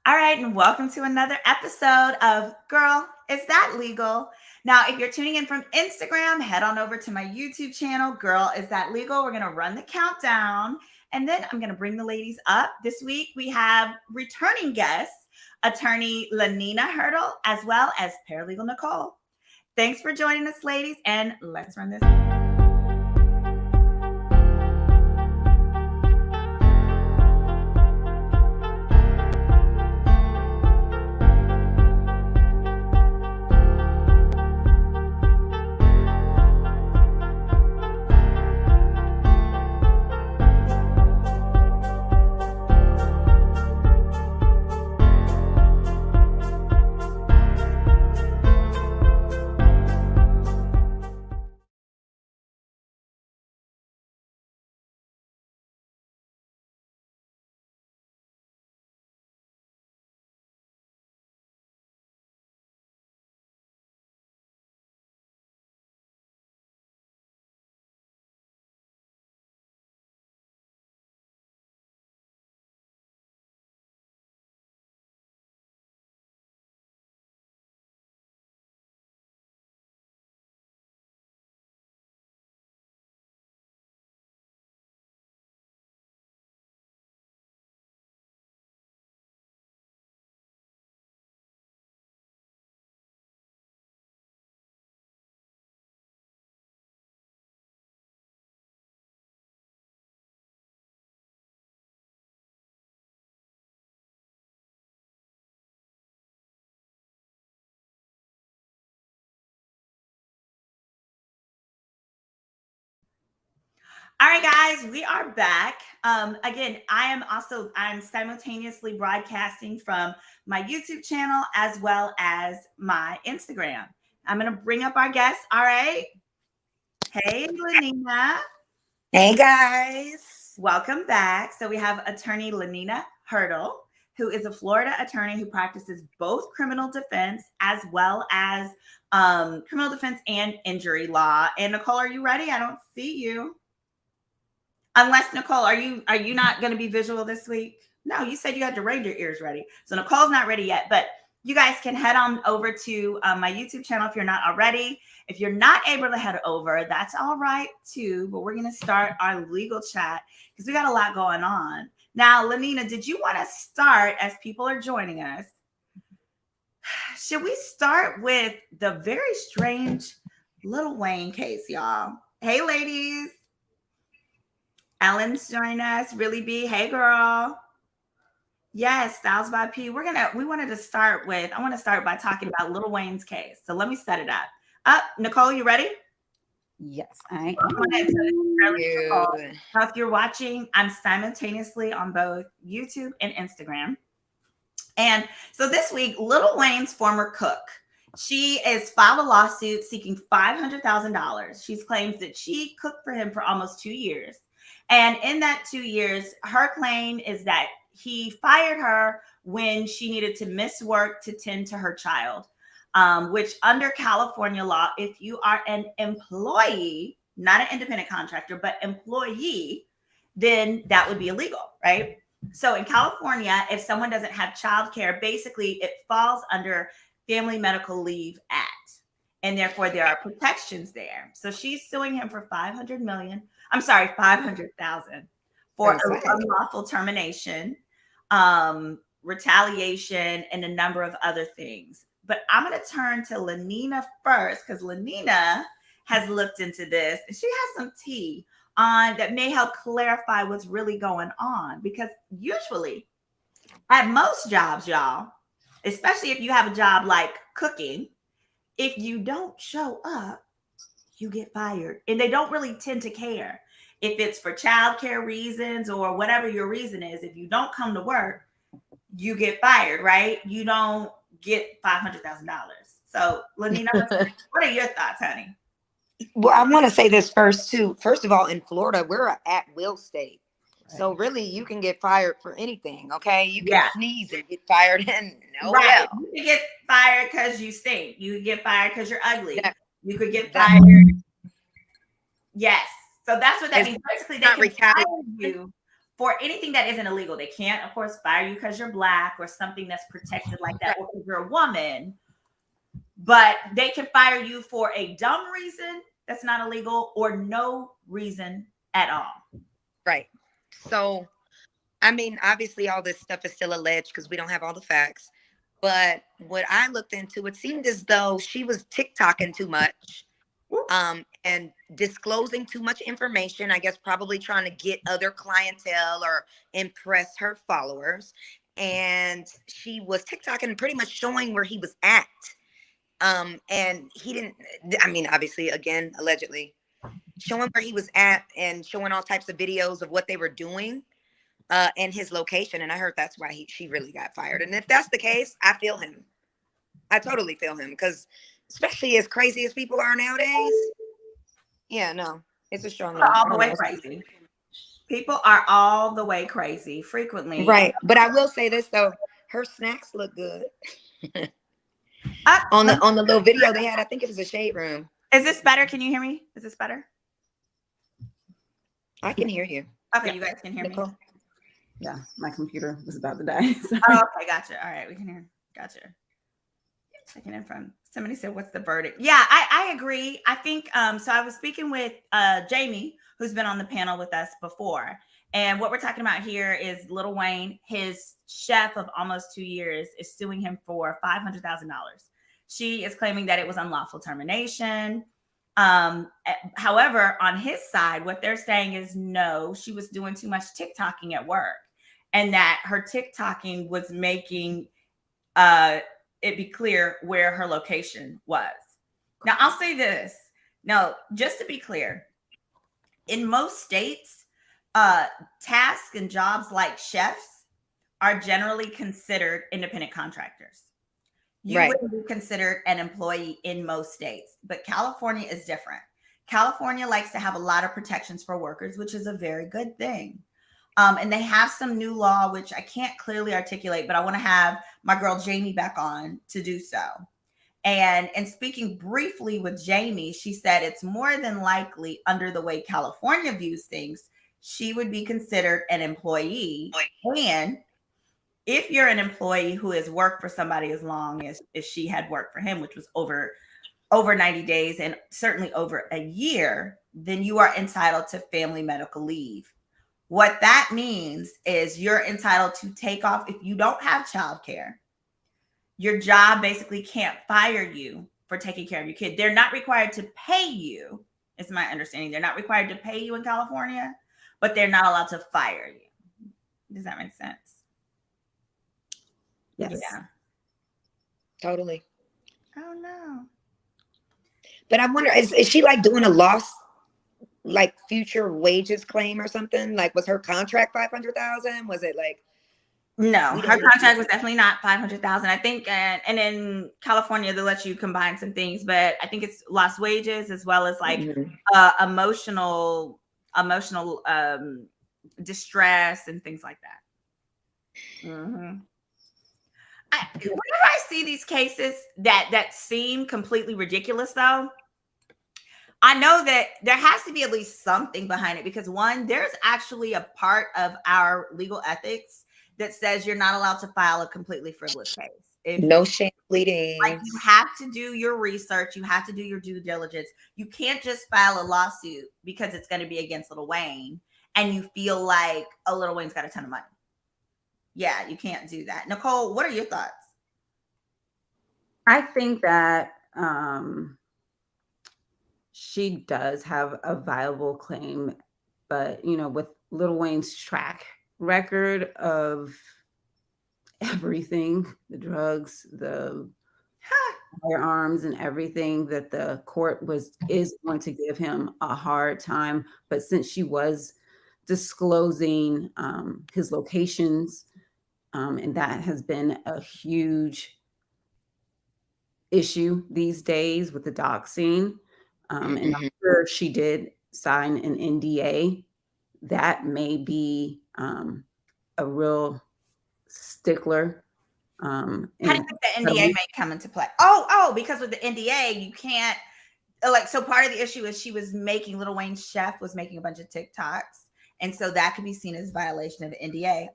All right, and welcome to another episode of Girl, Is That Legal? Now, if you're tuning in from Instagram, head on over to my YouTube channel, Girl, Is That Legal? We're going to run the countdown, and then I'm going to bring the ladies up. This week, we have returning guests, attorney Lanina Hurdle, as well as paralegal Nicole. Thanks for joining us, ladies, and let's run this. All right, guys, we are back. Again, I'm simultaneously broadcasting from my YouTube channel as well as my Instagram. I'm going to bring up our guests. All right. Hey, Lanina. Hey, guys. Welcome back. So we have attorney Lanina Hurdle, who is a Florida attorney who practices both criminal defense as well as criminal defense and injury law. And Nicole, are you ready? I don't see you. Unless Nicole, are you not going to be visual this week? No, you said you had to reindeer ears ready. So Nicole's not ready yet, but you guys can head on over to my YouTube channel if you're not already. If you're not able to head over, that's all right too. But we're going to start our legal chat because we got a lot going on. Now, Lanina, did you want to start as people are joining us? Should we start with the very strange Lil Wayne case, y'all? Hey, ladies. Ellen's joining us. Really B. Hey, girl. Yes, Styles by P. I want to start by talking about Lil Wayne's case. So let me set it up. Nicole, you ready? Yes, I am. Now, if you're watching, I'm simultaneously on both YouTube and Instagram. And so this week, Lil Wayne's former cook, she has filed a lawsuit seeking $500,000. She claims that she cooked for him for almost 2 years. And in that 2 years, her claim is that he fired her when she needed to miss work to tend to her child, which under California law, if you are an employee, not an independent contractor, but employee, then that would be illegal, right? So in California, if someone doesn't have childcare, basically it falls under Family Medical Leave Act. And therefore there are protections there. So she's suing him for $500,000 for unlawful termination, retaliation, and a number of other things. But I'm going to turn to Lanina first because Lanina has looked into this and she has some tea on that may help clarify what's really going on. Because usually at most jobs, y'all, especially if you have a job like cooking, if you don't show up, you get fired. And they don't really tend to care if it's for childcare reasons or whatever your reason is. If you don't come to work, you get fired, right? You don't get $500,000. So, Lanina, what are your thoughts, honey? Well, I want to say this first, too. First of all, in Florida, we're an at-will state. Right. So really, you can get fired for anything, okay? You can sneeze and get fired and right. You can get fired because you stink. You can get fired because you're ugly. Yeah. You could get fired. Yes. So that's what that means. Basically, they can fire you for anything that isn't illegal. They can't, of course, fire you because you're Black or something that's protected like that, or because you're a woman. But they can fire you for a dumb reason that's not illegal or no reason at all. Right. So, I mean, obviously all this stuff is still alleged because we don't have all the facts. But what I looked into, it seemed as though she was TikToking too much, and disclosing too much information. I guess probably trying to get other clientele or impress her followers. And she was TikToking and pretty much showing where he was at. And he didn't, I mean, obviously, again, allegedly, showing where he was at and showing all types of videos of what they were doing. And his location, and I heard that's why she really got fired. And if that's the case, I feel him. I totally feel him, because especially as crazy as people are nowadays, yeah, no, it's a strong one. All the way crazy. People are all the way crazy frequently, right? But I will say this though, her snacks look good. on the little video they had, I think it was a shade room. Is this better? Can you hear me? Is this better? I can hear you. Okay, you guys can hear me. Yeah, my computer was about to die. Oh, okay, gotcha. All right, we can hear. Gotcha. Checking in from somebody said, "What's the verdict?" Yeah, I agree. I think so. I was speaking with Jamie, who's been on the panel with us before, and what we're talking about here is Lil Wayne. His chef of almost 2 years is suing him for $500,000. She is claiming that it was unlawful termination. However, on his side, what they're saying is no, she was doing too much TikToking at work, and that her TikToking was making it be clear where her location was. Now, I'll say this. Now, just to be clear, in most states, tasks and jobs like chefs are generally considered independent contractors. You wouldn't be considered an employee in most states, but California is different. California likes to have a lot of protections for workers, which is a very good thing. And they have some new law, which I can't clearly articulate, but I want to have my girl Jamie back on to do so. And speaking briefly with Jamie, she said it's more than likely, under the way California views things, she would be considered an employee. And if you're an employee who has worked for somebody as long as she had worked for him, which was over 90 days and certainly over a year, then you are entitled to family medical leave. What that means is you're entitled to take off if you don't have childcare. Your job basically can't fire you for taking care of your kid. They're not required to pay you, is my understanding. They're not required to pay you in California, but they're not allowed to fire you. Does that make sense? Yes. Yeah. Totally. Oh no. But I wonder, is she like doing a loss, like future wages claim or something? Like, was her contract 500,000? Was it like? No, her contract was definitely not 500,000. I think, and in California they let you combine some things, but I think it's lost wages as well as like emotional distress and things like that. Whenever I see these cases that seem completely ridiculous, though, I know that there has to be at least something behind it, because one, there's actually a part of our legal ethics that says you're not allowed to file a completely frivolous case. No shame pleading. Like, you have to do your research, you have to do your due diligence. You can't just file a lawsuit because it's going to be against Lil Wayne and you feel like, oh, Lil Wayne's got a ton of money. Yeah, you can't do that. Nicole, what are your thoughts? I think that she does have a viable claim, but with Lil Wayne's track record of everything, the drugs, the firearms and everything, that the court is going to give him a hard time. But since she was disclosing his locations, and that has been a huge issue these days with the doxing, and I'm sure she did sign an NDA, that may be a real stickler. How do you think the NDA may come into play? Oh, because with the NDA, you can't, like, so part of the issue is Lil Wayne's chef was making a bunch of TikToks, And so that could be seen as violation of the NDA.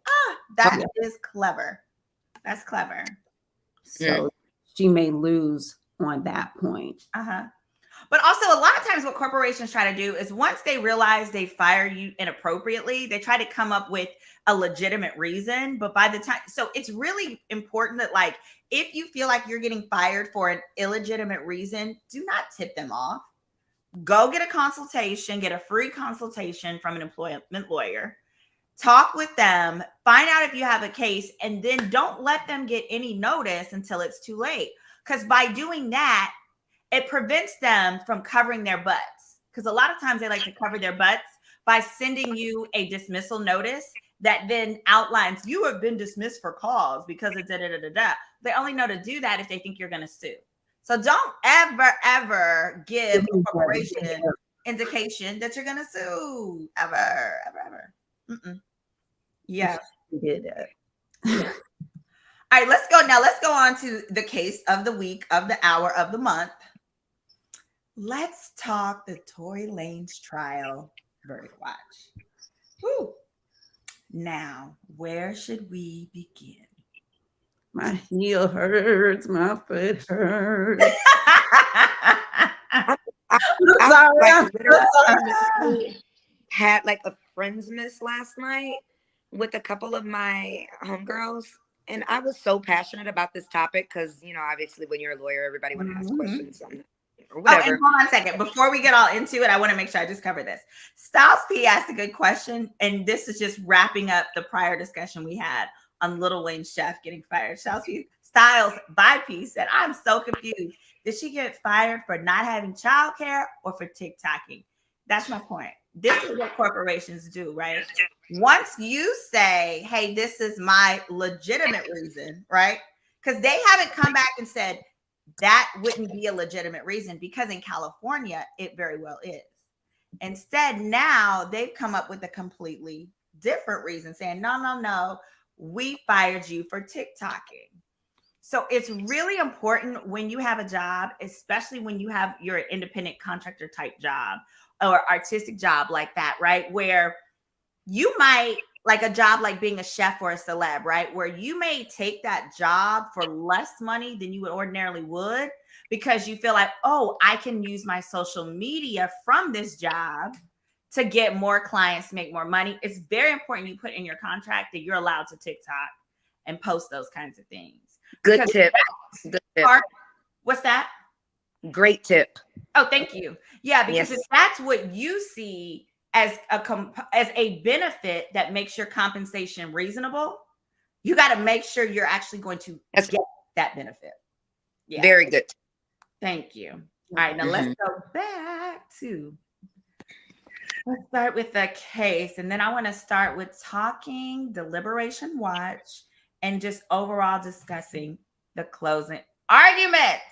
That is clever. That's clever. So she may lose on that point. But also, a lot of times what corporations try to do is once they realize they fire you inappropriately, they try to come up with a legitimate reason. But by the time, so it's really important that, like, if you feel like you're getting fired for an illegitimate reason, do not tip them off. Go get a consultation, get a free consultation from an employment lawyer. Talk with them, find out if you have a case, and then don't let them get any notice until it's too late. Because by doing that, it prevents them from covering their butts. Because a lot of times they like to cover their butts by sending you a dismissal notice that then outlines you have been dismissed for cause because of da-da-da-da-da. They only know to do that if they think you're going to sue. So don't ever give a corporation indication that you're going to sue. Ever. Yeah. We did that. All right, let's go. Now let's go on to the case of the week, of the hour, of the month. Let's talk the Tory Lanez trial verdict watch. Whew. Now, where should we begin? My heel hurts, my foot hurts. I'm sorry. Had like a friends miss last night with a couple of my homegirls, and I was so passionate about this topic because, you know, obviously when you're a lawyer, everybody want to ask questions or whatever. Oh, and hold on a second. Before we get all into it, I want to make sure I just cover this. Styles P asked a good question, and this is just wrapping up the prior discussion we had on Lil Wayne's chef getting fired. Styles by P said, I'm so confused. Did she get fired for not having childcare or for TikToking? That's my point. This is what corporations do, right? Once you say, hey, this is my legitimate reason, right? Because they haven't come back and said that wouldn't be a legitimate reason, because in California, it very well is. Instead, now they've come up with a completely different reason, saying, no, we fired you for TikToking. So it's really important when you have a job, especially when you have your independent contractor type job or artistic job like that, right? Where you might, like a job like being a chef or a celeb, right? Where you may take that job for less money than you would ordinarily would, because you feel like, oh, I can use my social media from this job to get more clients, make more money. It's very important you put in your contract that you're allowed to TikTok and post those kinds of things. Good tip. Good tip. What's that? Great tip. Oh, thank you. Yeah, because if that's what you see as a benefit that makes your compensation reasonable, you got to make sure you're actually going to get that benefit. Yeah. Very good. Thank you. All right, now let's go back to, let's start with the case. And then I want to start with talking deliberation watch and just overall discussing the closing arguments.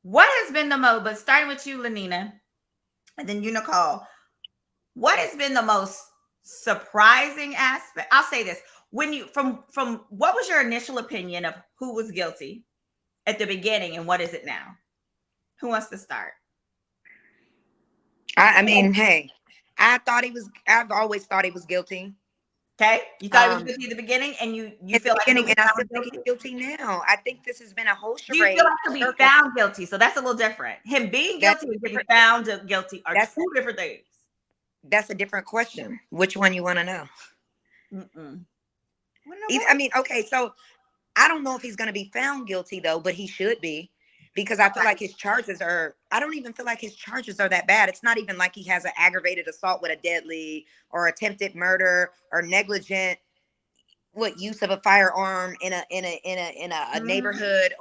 What has been the most, but starting with you, Lenina, and then you, Nicole, what has been the most surprising aspect? I'll say this. When you, from what was your initial opinion of who was guilty at the beginning and what is it now? Who wants to start? I mean, hey, I've always thought he was guilty. Okay, you thought he was guilty at the beginning, and you feel like, and I still think he's guilty now. I think this has been a whole charade. You feel like he'll be found guilty, so that's a little different. Him being guilty and getting found guilty are two different things. That's a different question. Which one you want to know? I mean, okay, so I don't know if he's going to be found guilty though, but he should be, because I feel like his charges are, I don't even feel like his charges are that bad. It's not even like he has an aggravated assault with a deadly or attempted murder or negligent use of a firearm in a neighborhood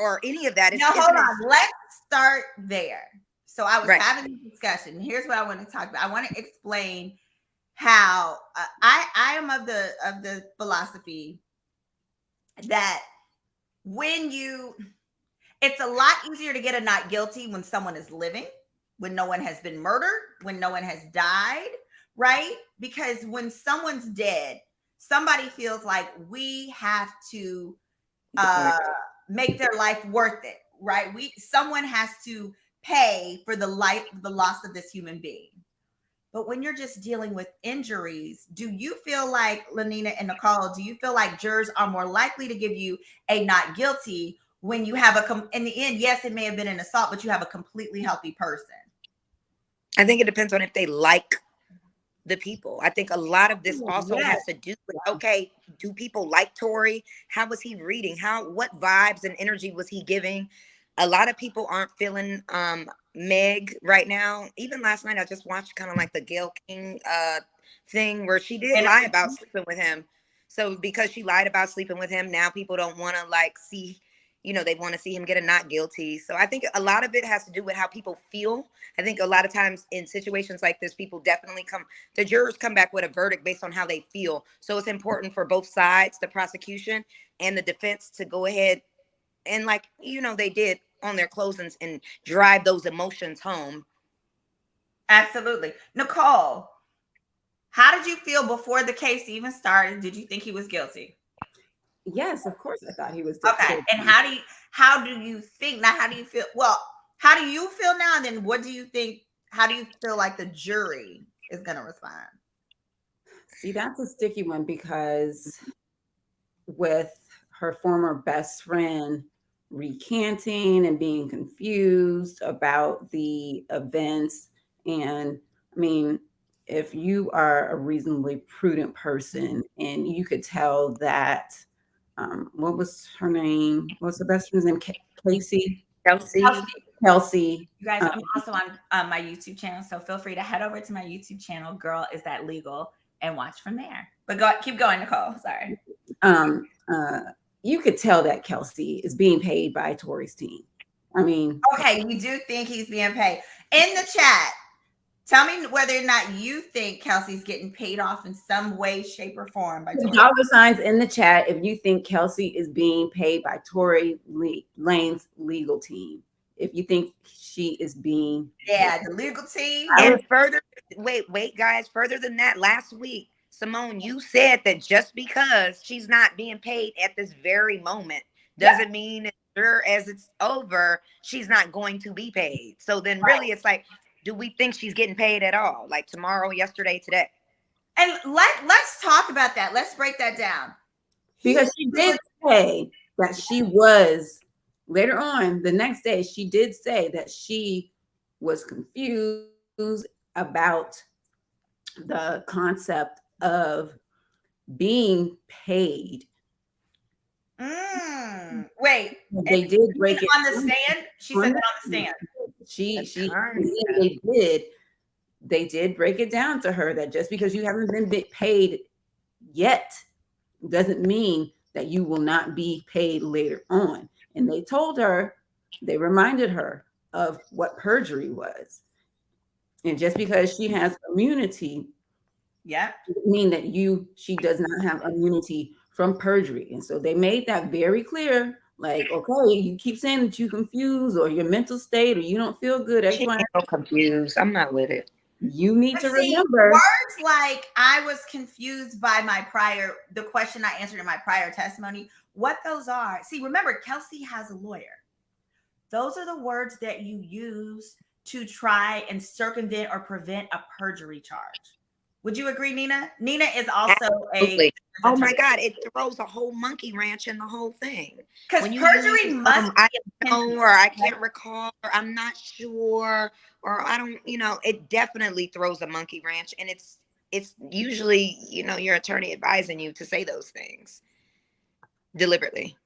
or any of that. Now hold on, let's start there. So I was having this discussion. Here's what I want to talk about. I want to explain how I am of the philosophy that it's a lot easier to get a not guilty when someone is living, when no one has been murdered, when no one has died, right? Because when someone's dead, somebody feels like we have to make their life worth it, right? Someone has to pay for the loss of this human being. But when you're just dealing with injuries, do you feel like, Lanina and Nicole, do you feel like jurors are more likely to give you a not guilty when you have in the end, yes, it may have been an assault, but you have a completely healthy person? I think it depends on if they like the people. I think a lot of this also has to do with, okay, do people like Tory? How was he reading? What vibes and energy was he giving? A lot of people aren't feeling Meg right now. Even last night, I just watched kind of like the Gayle King thing where she did lie about sleeping with him. So because she lied about sleeping with him, now people don't want to like see, they want to see him get a not guilty. So I think a lot of it has to do with how people feel. I think a lot of times in situations like this, the jurors come back with a verdict based on how they feel. So it's important for both sides, the prosecution and the defense, to go ahead and they did on their closings and drive those emotions home. Absolutely. Nicole, how did you feel before the case even started? Did you think he was guilty? Yes, of course I thought he was guilty. Okay. And how do you think now? How do you feel? Well, how do you feel now? And then what do you think? How do you feel like the jury is going to respond? See, that's a sticky one, because with her former best friend recanting and being confused about the events, and I mean, if you are a reasonably prudent person and you could tell that, what was her name? What's the best friend's name? Kelsey. You guys, I'm also on my YouTube channel, so feel free to head over to my YouTube channel, Girl Is That Legal, and watch from there. But keep going, Nicole. Sorry. You could tell that Kelsey is being paid by Tory's team. I mean, okay, you do think he's being paid. In the chat, tell me whether or not you think Kelsey's getting paid off in some way, shape, or form by Tory. Dollar signs in the chat if you think Kelsey is being paid by Tory Lanez's legal team. If you think she is being paid. The legal team. And further, wait, guys, further than that, last week, Simone, you said that just because she's not being paid at this very moment doesn't mean as it's over, she's not going to be paid. So then really it's like, do we think she's getting paid at all? Like tomorrow, yesterday, today? And let's talk about that. Let's break that down. Because she did say that she was, later on the next day, she did say that she was confused about the concept of being paid. Wait, they did break it on the stand. She said that on the stand. They did break it down to her that just because you haven't been paid yet doesn't mean that you will not be paid later on. And they reminded her of what perjury was. And just because she has immunity, doesn't mean that she does not have immunity from perjury. And so they made that very clear. Like, okay, you keep saying that you're confused or your mental state or you don't feel good. She's so confused. I'm not with it. You need to remember words like I was confused by the question I answered in my prior testimony. What those are. See, remember, Kelsey has a lawyer. Those are the words that you use to try and circumvent or prevent a perjury charge. Would you agree, Nina? Nina is also Absolutely. Oh my God, it throws a whole monkey wrench in the whole thing. Because perjury must I don't know, or I can't recall, or I'm not sure, or I don't, it definitely throws a monkey wrench. And it's usually, your attorney advising you to say those things deliberately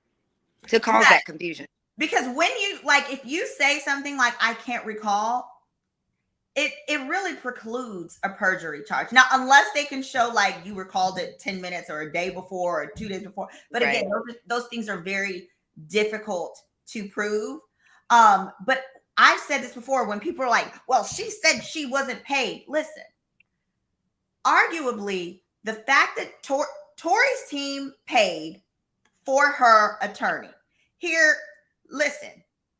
to cause that confusion. Because when if you say something like, I can't recall, it really precludes a perjury charge. Now, unless they can show like you recalled it 10 minutes or a day before or 2 days before. But again, those things are very difficult to prove. But I've said this before when people are like, well, she said she wasn't paid. Listen, arguably, the fact that Tory's team paid for her attorney here, listen,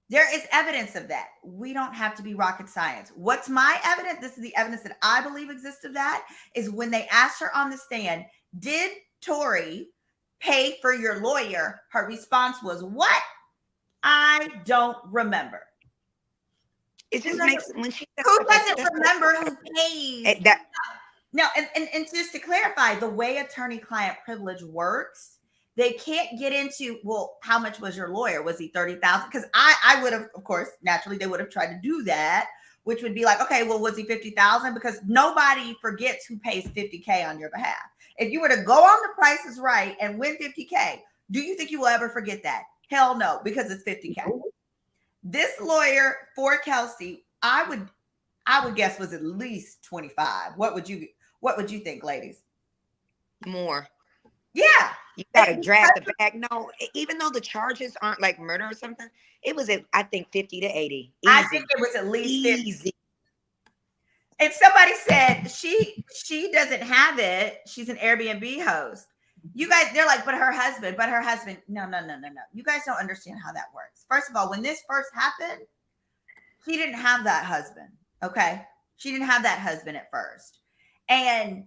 there is evidence of that. We don't have to be rocket science. What's my evidence? This is the evidence that I believe exists of that, is when they asked her on the stand, did Tory pay for your lawyer? Her response was, what? I don't remember. It just makes when she who doesn't remember who pays that. No, and just to clarify, the way attorney-client privilege works, they can't get into, well, how much was your lawyer? Was he 30,000? Because I would have, of course, naturally, they would have tried to do that, which would be like, okay, well, was he 50,000? Because nobody forgets who pays 50K on your behalf. If you were to go on The Price is Right and win 50K, do you think you will ever forget that? Hell no, because it's 50K. This lawyer for Kelsey, I would guess was at least 25. What would you think, ladies? More. Yeah. You gotta drag the bag. No, even though the charges aren't like murder or something, it was at, I think 50 to 80. Easy. I think it was at least 50. Easy. And somebody said she doesn't have it. She's an Airbnb host. You guys, they're like, but her husband. No. You guys don't understand how that works. First of all, when this first happened, she didn't have that husband. Okay. She didn't have that husband at first. And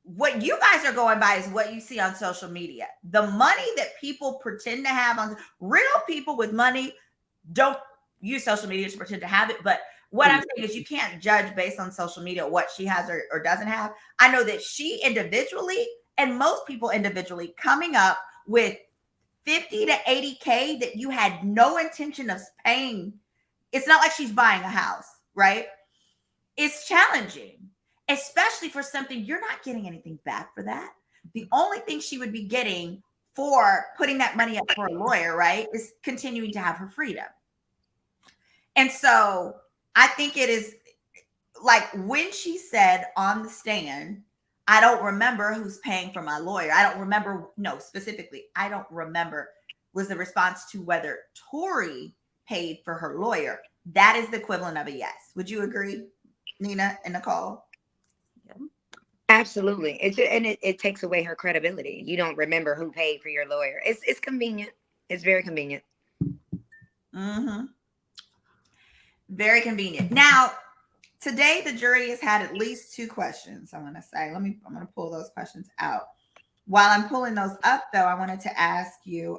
what you guys are going by is what you see on social media. The money that people pretend to have on real people with money don't use social media to pretend to have it. But what I'm saying is you can't judge based on social media what she has or doesn't have. I know that she individually and most people individually coming up with 50 to 80K that you had no intention of paying. It's not like she's buying a house, right? It's challenging, especially for something you're not getting anything back for that. The only thing she would be getting for putting that money up for a lawyer, right, is continuing to have her freedom. And so I think it is like when she said on the stand, I don't remember who's paying for my lawyer. I don't remember. No, specifically, I don't remember was the response to whether Tory paid for her lawyer. That is the equivalent of a yes. Would you agree, Nina and Nicole? Yeah. Absolutely. It takes away her credibility. You don't remember who paid for your lawyer. It's convenient. It's very convenient. Mm-hmm. Very convenient. Now, today the jury has had at least 2 questions. I'm going to say, I'm going to pull those questions out. While I'm pulling those up, though, I wanted to ask you,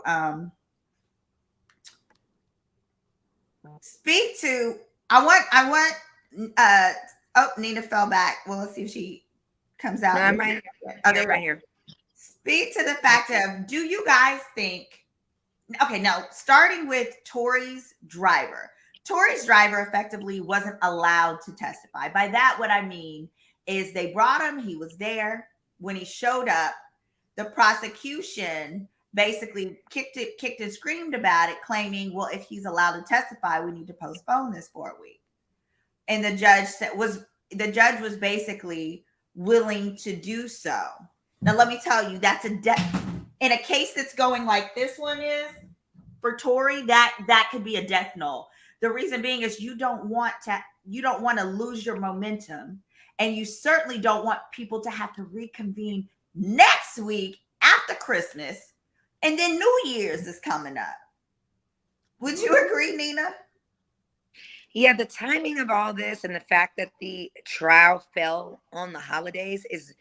speak to, Nina fell back. Well, let's see if she comes out. No, I'm right here. Oh, they're right here. Speak to the fact of, do you guys think, okay, now starting with Tory's driver. Tory's driver effectively wasn't allowed to testify. By that, what I mean is they brought him, he was there. When he showed up, the prosecution basically kicked and screamed about it, claiming, well, if he's allowed to testify, we need to postpone this for a week. And the judge was basically willing to do so. Now, let me tell you, that's in a case that's going like this one is for Tory, that could be a death knell. The reason being is you don't want to lose your momentum, and you certainly don't want people to have to reconvene next week after Christmas, and then New Year's is coming up. Would you agree, Nina? Yeah, the timing of all this and the fact that the trial fell on the holidays is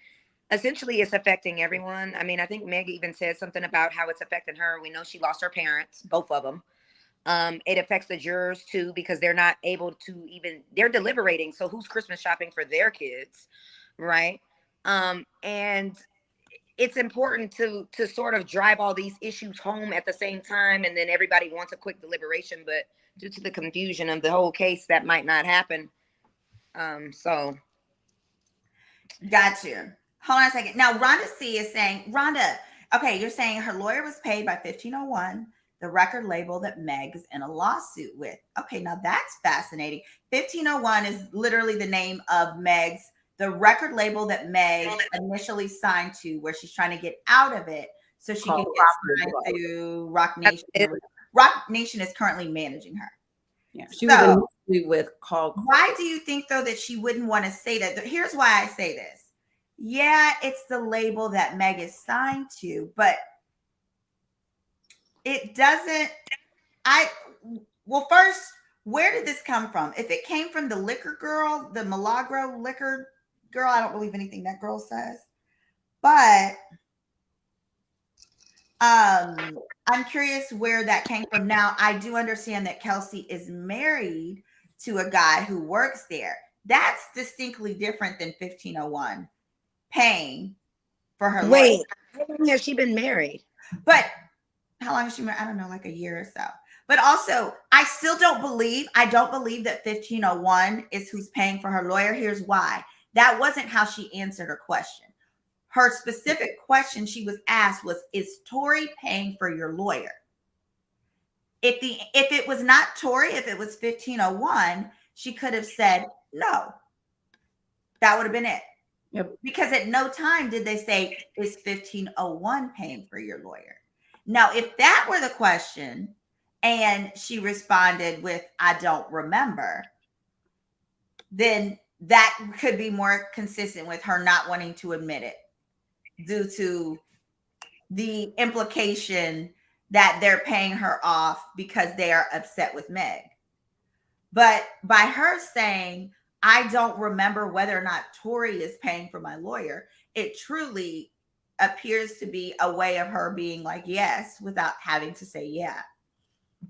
essentially it's affecting everyone. I mean, I think Meg even said something about how it's affecting her. We know she lost her parents, both of them. It affects the jurors too, because they're not able to they're deliberating. So who's Christmas shopping for their kids, right? And it's important to sort of drive all these issues home at the same time. And then everybody wants a quick deliberation, but due to the confusion of the whole case, that might not happen. So. Got you. Hold on a second. Now, Rhonda C is saying, Rhonda, okay, you're saying her lawyer was paid by 1501, the record label that Meg's in a lawsuit with. Okay, now that's fascinating. 1501 is literally the name of Meg's, the record label that Meg initially signed to, where she's trying to get out of it so she can get signed to Rock Nation. Rock Nation is currently managing her. Yeah, she was initially with Call. Why do you think, though, that she wouldn't want to say that? Here's why I say this. Yeah, it's the label that Meg is signed to, but it doesn't. Well, first, where did this come from? If it came from the liquor girl, the Milagro liquor girl, I don't believe anything that girl says. But I'm curious where that came from. Now, I do understand that Kelsey is married to a guy who works there. That's distinctly different than 1501 paying for her lawyer. Wait, how long has she been married? But how long has she been? I don't know, like a year or so. But also, I don't believe that 1501 is who's paying for her lawyer. Here's why. That wasn't how she answered her question. Her specific question she was asked was, is Tory paying for your lawyer? If it was not Tory, if it was 1501, she could have said no. That would have been it. Yep. Because at no time did they say, is 1501 paying for your lawyer? Now, if that were the question and she responded with, I don't remember, then that could be more consistent with her not wanting to admit it due to the implication that they're paying her off because they are upset with Meg. But by her saying, I don't remember whether or not Tory is paying for my lawyer, it truly appears to be a way of her being like, yes, without having to say, yeah.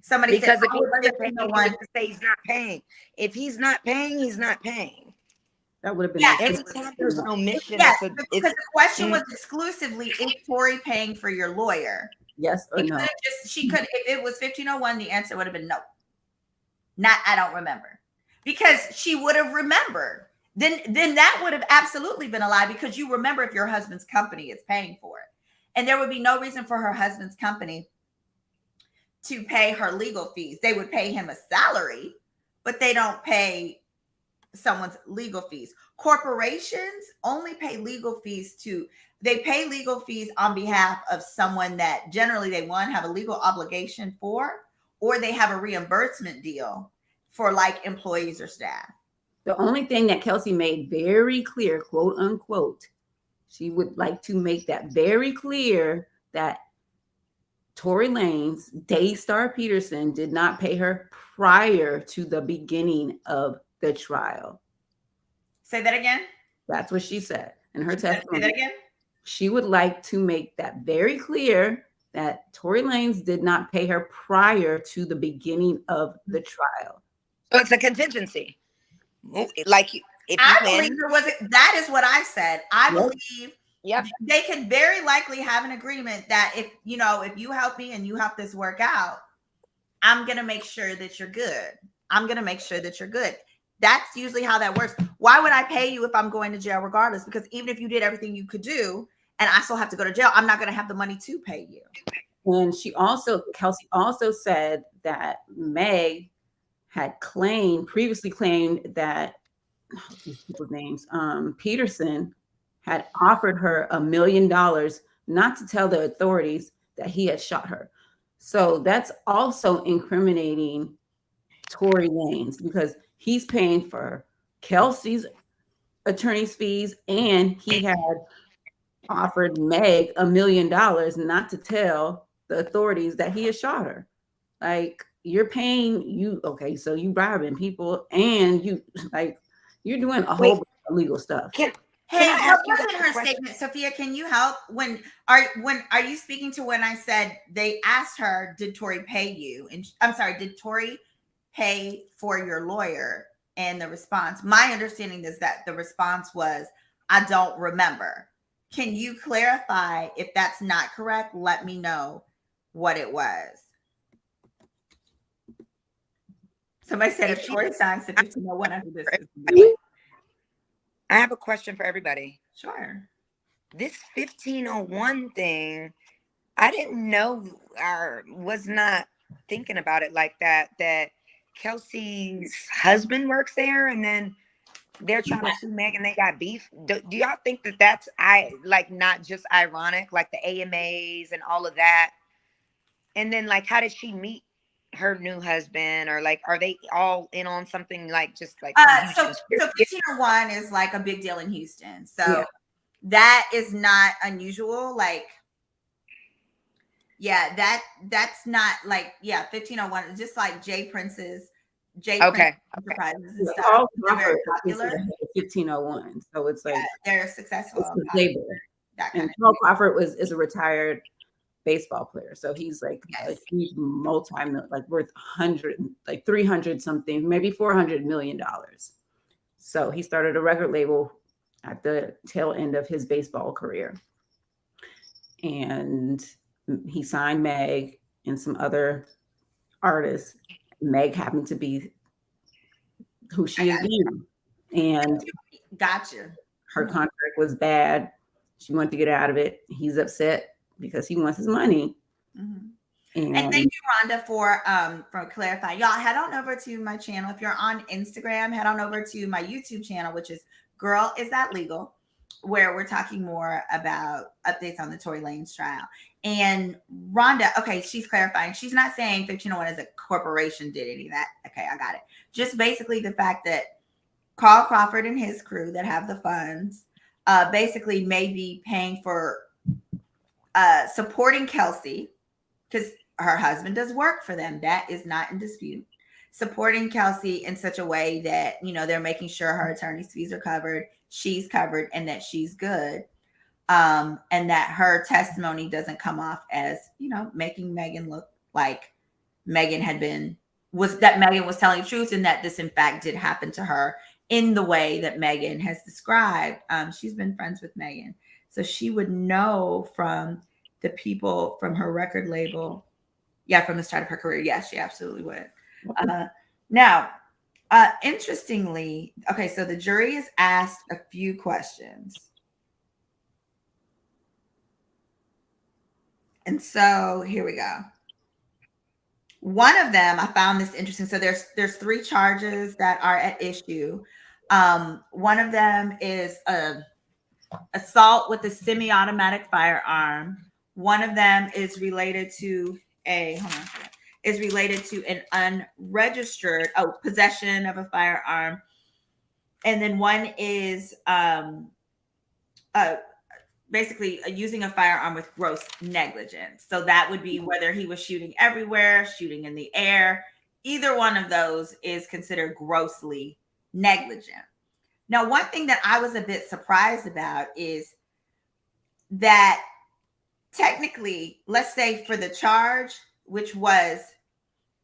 Somebody Because said, if he wasn't paying, he would say he's not paying. If he's not paying, he's not paying. That would have been Every time there's an omission. Yes, because the question was exclusively, is Tory paying for your lawyer? Yes or no. She could, if it was 1501, the answer would have been no. Not, I don't remember. Because she would have remembered. Then that would have absolutely been a lie, because you remember if your husband's company is paying for it. And there would be no reason for her husband's company to pay her legal fees. They would pay him a salary, but they don't pay someone's legal fees. Corporations only pay legal fees they pay legal fees on behalf of someone that generally they have a legal obligation for, or they have a reimbursement deal for like employees or staff. The only thing that Kelsey made very clear, quote unquote, she would like to make that very clear that Tory Lanez, Daystar Peterson, did not pay her prior to the beginning of the trial. Say that again. That's what she said in her testimony. Say that again. She would like to make that very clear that Tory Lanez did not pay her prior to the beginning of the trial. So it's a contingency. Like if I believe there wasn't. That is what I said. I believe they could very likely have an agreement that if you help me and you help this work out, I'm gonna make sure that you're good. I'm gonna make sure that you're good. That's usually how that works. Why would I pay you if I'm going to jail regardless? Because even if you did everything you could do and I still have to go to jail, I'm not going to have the money to pay you. And Kelsey also said that Meg had previously claimed that these people's names, Peterson had offered her $1 million not to tell the authorities that he had shot her. So that's also incriminating Tory Lanez, because he's paying for Kelsey's attorney's fees, and he had offered Meg $1 million not to tell the authorities that he had shot her. Like, you're paying so you bribing people, and you're doing a whole bunch of legal stuff. What wasn't her statement, Sophia? Can you help? Are you speaking to when I said they asked her, did Tory pay you? And I'm sorry, did Tory pay for your lawyer? And the response, my understanding is that the response was, I don't remember. Can you clarify if that's not correct? Let me know what it was. Somebody said if Tory signs the 1501 after this. I have a question for everybody. Sure. This 1501 thing, I didn't know or was not thinking about it like that Kelsey's husband works there, and then they're trying to sue Meg and they got beef. Do y'all think that that's not just ironic, like the AMAs and all of that? And then how did she meet her new husband, or are they all in on something so 1501 is like a big deal in Houston. So that is not unusual. That's not 1501 is just like Prince's Enterprises and stuff. All they're very popular. 1501. So it's they're successful. And Paul Crawford is a retired baseball player. So he's like a Yes. huge like worth 300 something, maybe $400 million. So he started a record label at the tail end of his baseball career. And he signed Meg and some other artists. Meg happened to be who she is now. And gotcha. Her contract was bad. She wanted to get out of it. He's upset because he wants his money. Mm-hmm. And thank you, Rhonda, for clarifying. Y'all head on over to my channel. If you're on Instagram, head on over to my YouTube channel, which is Girl Is That Legal, where we're talking more about updates on the Tory Lanez trial. And Rhonda, okay, she's clarifying. She's not saying 1501 as a corporation did any of that. Okay, I got it. Just basically the fact that Carl Crawford and his crew that have the funds basically may be paying for supporting Kelsey, because her husband does work for them. That is not in dispute. Supporting Kelsey in such a way that, you know, they're making sure her attorney's fees are covered, she's covered, and that she's good. And that her testimony doesn't come off as, you know, making Megan look like Megan was telling the truth, and that this in fact did happen to her in the way that Megan has described. She's been friends with Megan, so she would know from the people from her record label. Yeah, from the start of her career. Yes, she absolutely would. Now, interestingly, okay, so the jury is asked a few questions. And so here we go. One of them, I found this interesting. So there's 3 charges that are at issue. One of them is assault with a semi-automatic firearm. One of them is related to an unregistered possession of a firearm. And then one is basically using a firearm with gross negligence. So that would be whether he was shooting everywhere, shooting in the air. Either one of those is considered grossly negligent. Now, one thing that I was a bit surprised about is that technically, let's say for the charge, which was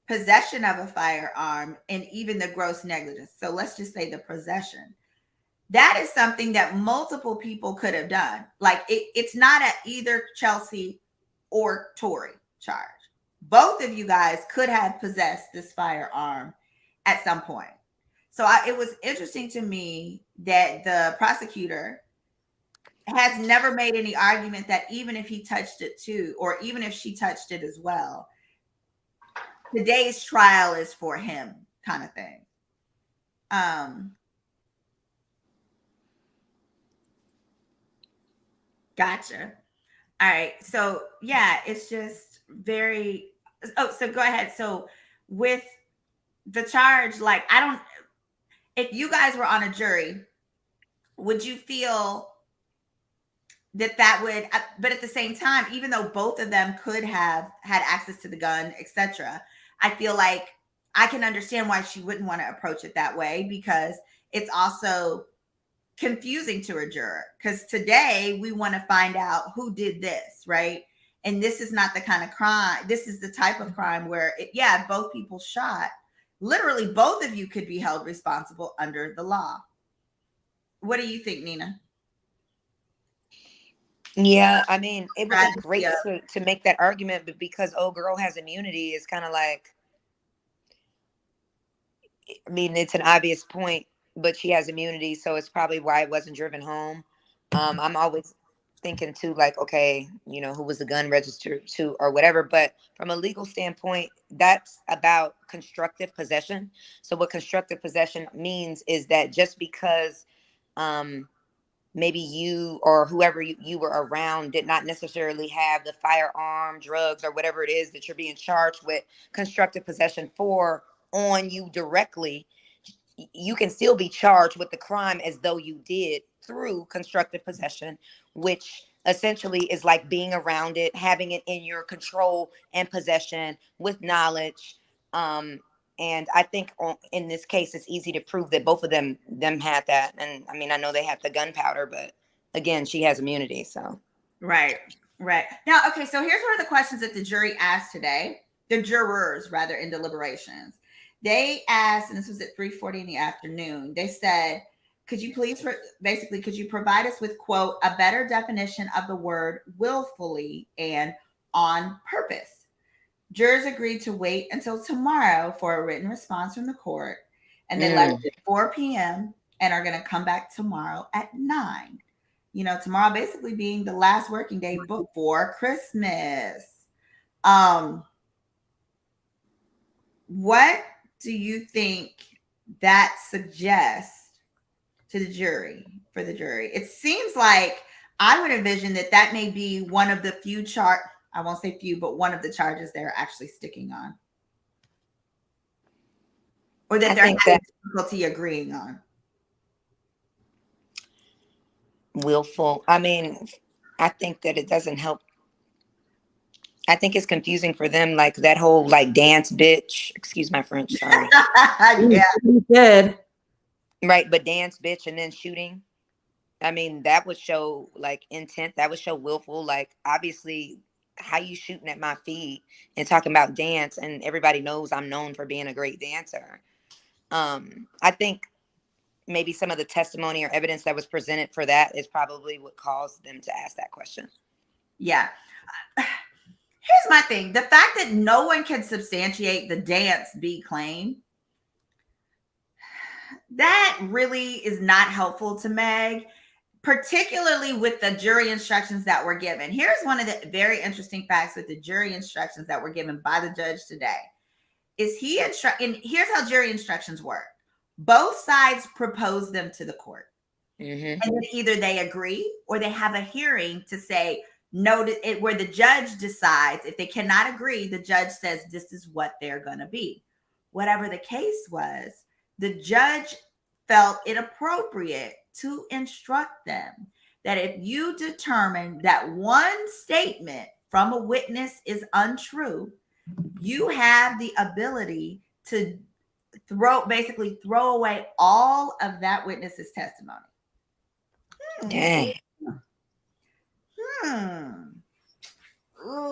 possession of a firearm and even the gross negligence. So let's just say the possession. That is something that multiple people could have done. Like it's not at either Chelsea or Tory charge. Both of you guys could have possessed this firearm at some point. So it was interesting to me that the prosecutor has never made any argument that even if he touched it too, or even if she touched it as well, today's trial is for him, kind of thing. Gotcha. All right. So yeah, it's just very. Oh, so go ahead. So with the charge, like if you guys were on a jury, would you feel that would, but at the same time, even though both of them could have had access to the gun, etc., I feel like I can understand why she wouldn't want to approach it that way, because it's also confusing to a juror, because today we want to find out who did this, right? And this is not the kind of crime. This is the type of crime where both people shot. Literally, both of you could be held responsible under the law. What do you think, Nina? Yeah, I mean, it would be great to make that argument, but because old girl has immunity, it's kind of like, I mean, it's an obvious point, but she has immunity, so it's probably why it wasn't driven home. I'm always thinking too, like, okay, you know, who was the gun registered to or whatever. But from a legal standpoint, that's about constructive possession. So what constructive possession means is that just because maybe you or whoever you were around did not necessarily have the firearm, drugs, or whatever it is that you're being charged with constructive possession for on you directly, you can still be charged with the crime as though you did through constructive possession, which essentially is like being around it, having it in your control and possession with knowledge. And I think in this case, it's easy to prove that both of them had that. And I mean, I know they had the gunpowder, but again, she has immunity. So right. Right. Now, okay, so here's one of the questions that the jury asked today. The jurors, rather, in deliberations. They asked, and this was at 3:40 in the afternoon. They said, could you please, basically, could you provide us with, quote, a better definition of the word willfully and on purpose? Jurors agreed to wait until tomorrow for a written response from the court. And they left at 4 p.m. and are going to come back tomorrow at 9. Tomorrow basically being the last working day before Christmas. What do you think that suggests to the jury, for the jury? It seems like I would envision that may be one of the few I won't say few, but one of the charges they're actually sticking on. Or that they're having difficulty agreeing on. Willful. I mean, I think that it doesn't help. I think it's confusing for them, like that whole like dance bitch. Excuse my French, sorry. Yeah. You did. Right, but dance bitch and then shooting. I mean, that would show like intent. That would show willful. Like, obviously, how you shooting at my feet and talking about dance, and everybody knows I'm known for being a great dancer. I think maybe some of the testimony or evidence that was presented for that is probably what caused them to ask that question. Yeah. Here's my thing. The fact that no one can substantiate the dance B claim, that really is not helpful to Meg, particularly with the jury instructions that were given. Here's one of the very interesting facts with the jury instructions that were given by the judge today. And here's how jury instructions work. Both sides propose them to the court. And then either they agree or they have a hearing to say no, where the judge decides. If they cannot agree, the judge says this is what they're going to be. Whatever the case was, the judge felt it appropriate to instruct them that if you determine that one statement from a witness is untrue, you have the ability to throw away all of that witness's testimony. Dang.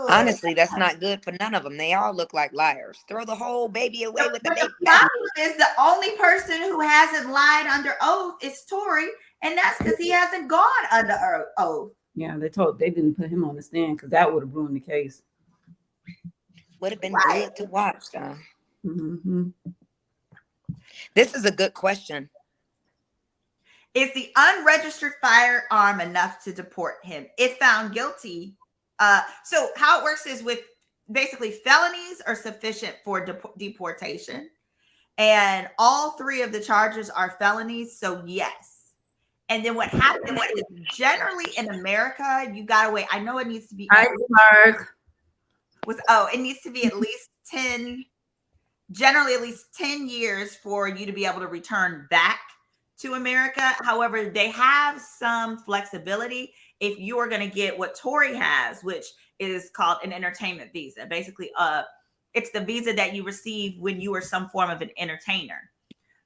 Honestly, that's not good for none of them. They all look like liars. Throw the whole baby away with the baby. The problem is the only person who hasn't lied under oath is Tory, and that's because he hasn't gone under oath. Yeah, they didn't put him on the stand because that would have ruined the case. Would have been good to watch, though. Mm-hmm. This is a good question. Is the unregistered firearm enough to deport him if found guilty? So how it works is with basically felonies are sufficient for deportation. And all 3 of the charges are felonies. So yes. And then what happens is generally in America, you got to wait. I know it needs to be. It needs to be at least 10, generally at least 10 years for you to be able to return back to America. However, they have some flexibility if you are going to get what Tory has, which is called an entertainment visa. Basically, it's the visa that you receive when you are some form of an entertainer.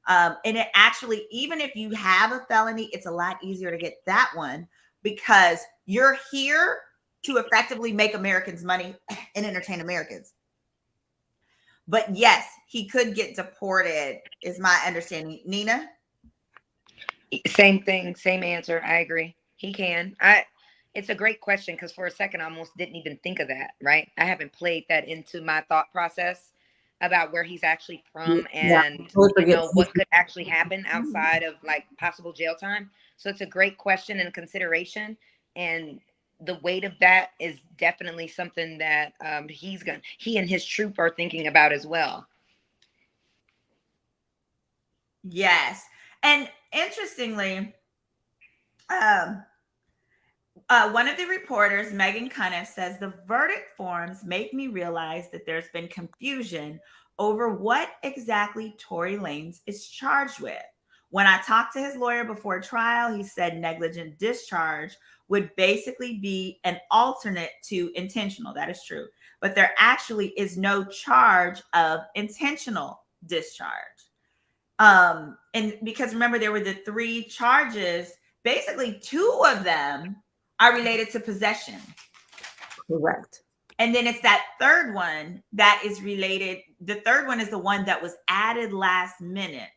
And it actually, even if you have a felony, it's a lot easier to get that one because you're here to effectively make Americans money and entertain Americans. But yes, he could get deported, is my understanding. Nina? Same thing, same answer. I agree. He can. It's a great question because for a second I almost didn't even think of that, right? I haven't played that into my thought process about where he's actually from and what could actually happen outside of like possible jail time. So it's a great question and consideration. And the weight of that is definitely something that he and his troop are thinking about as well. Yes. And interestingly, one of the reporters, Megan Cuniff, says the verdict forms make me realize that there's been confusion over what exactly Tory Lanez is charged with. When I talked to his lawyer before trial, he said negligent discharge would basically be an alternate to intentional. That is true. But there actually is no charge of intentional discharge. And because remember, there were the 3 charges, basically 2 of them are related to possession. Correct. And then it's that third one that is related. The third one is the one that was added last minute.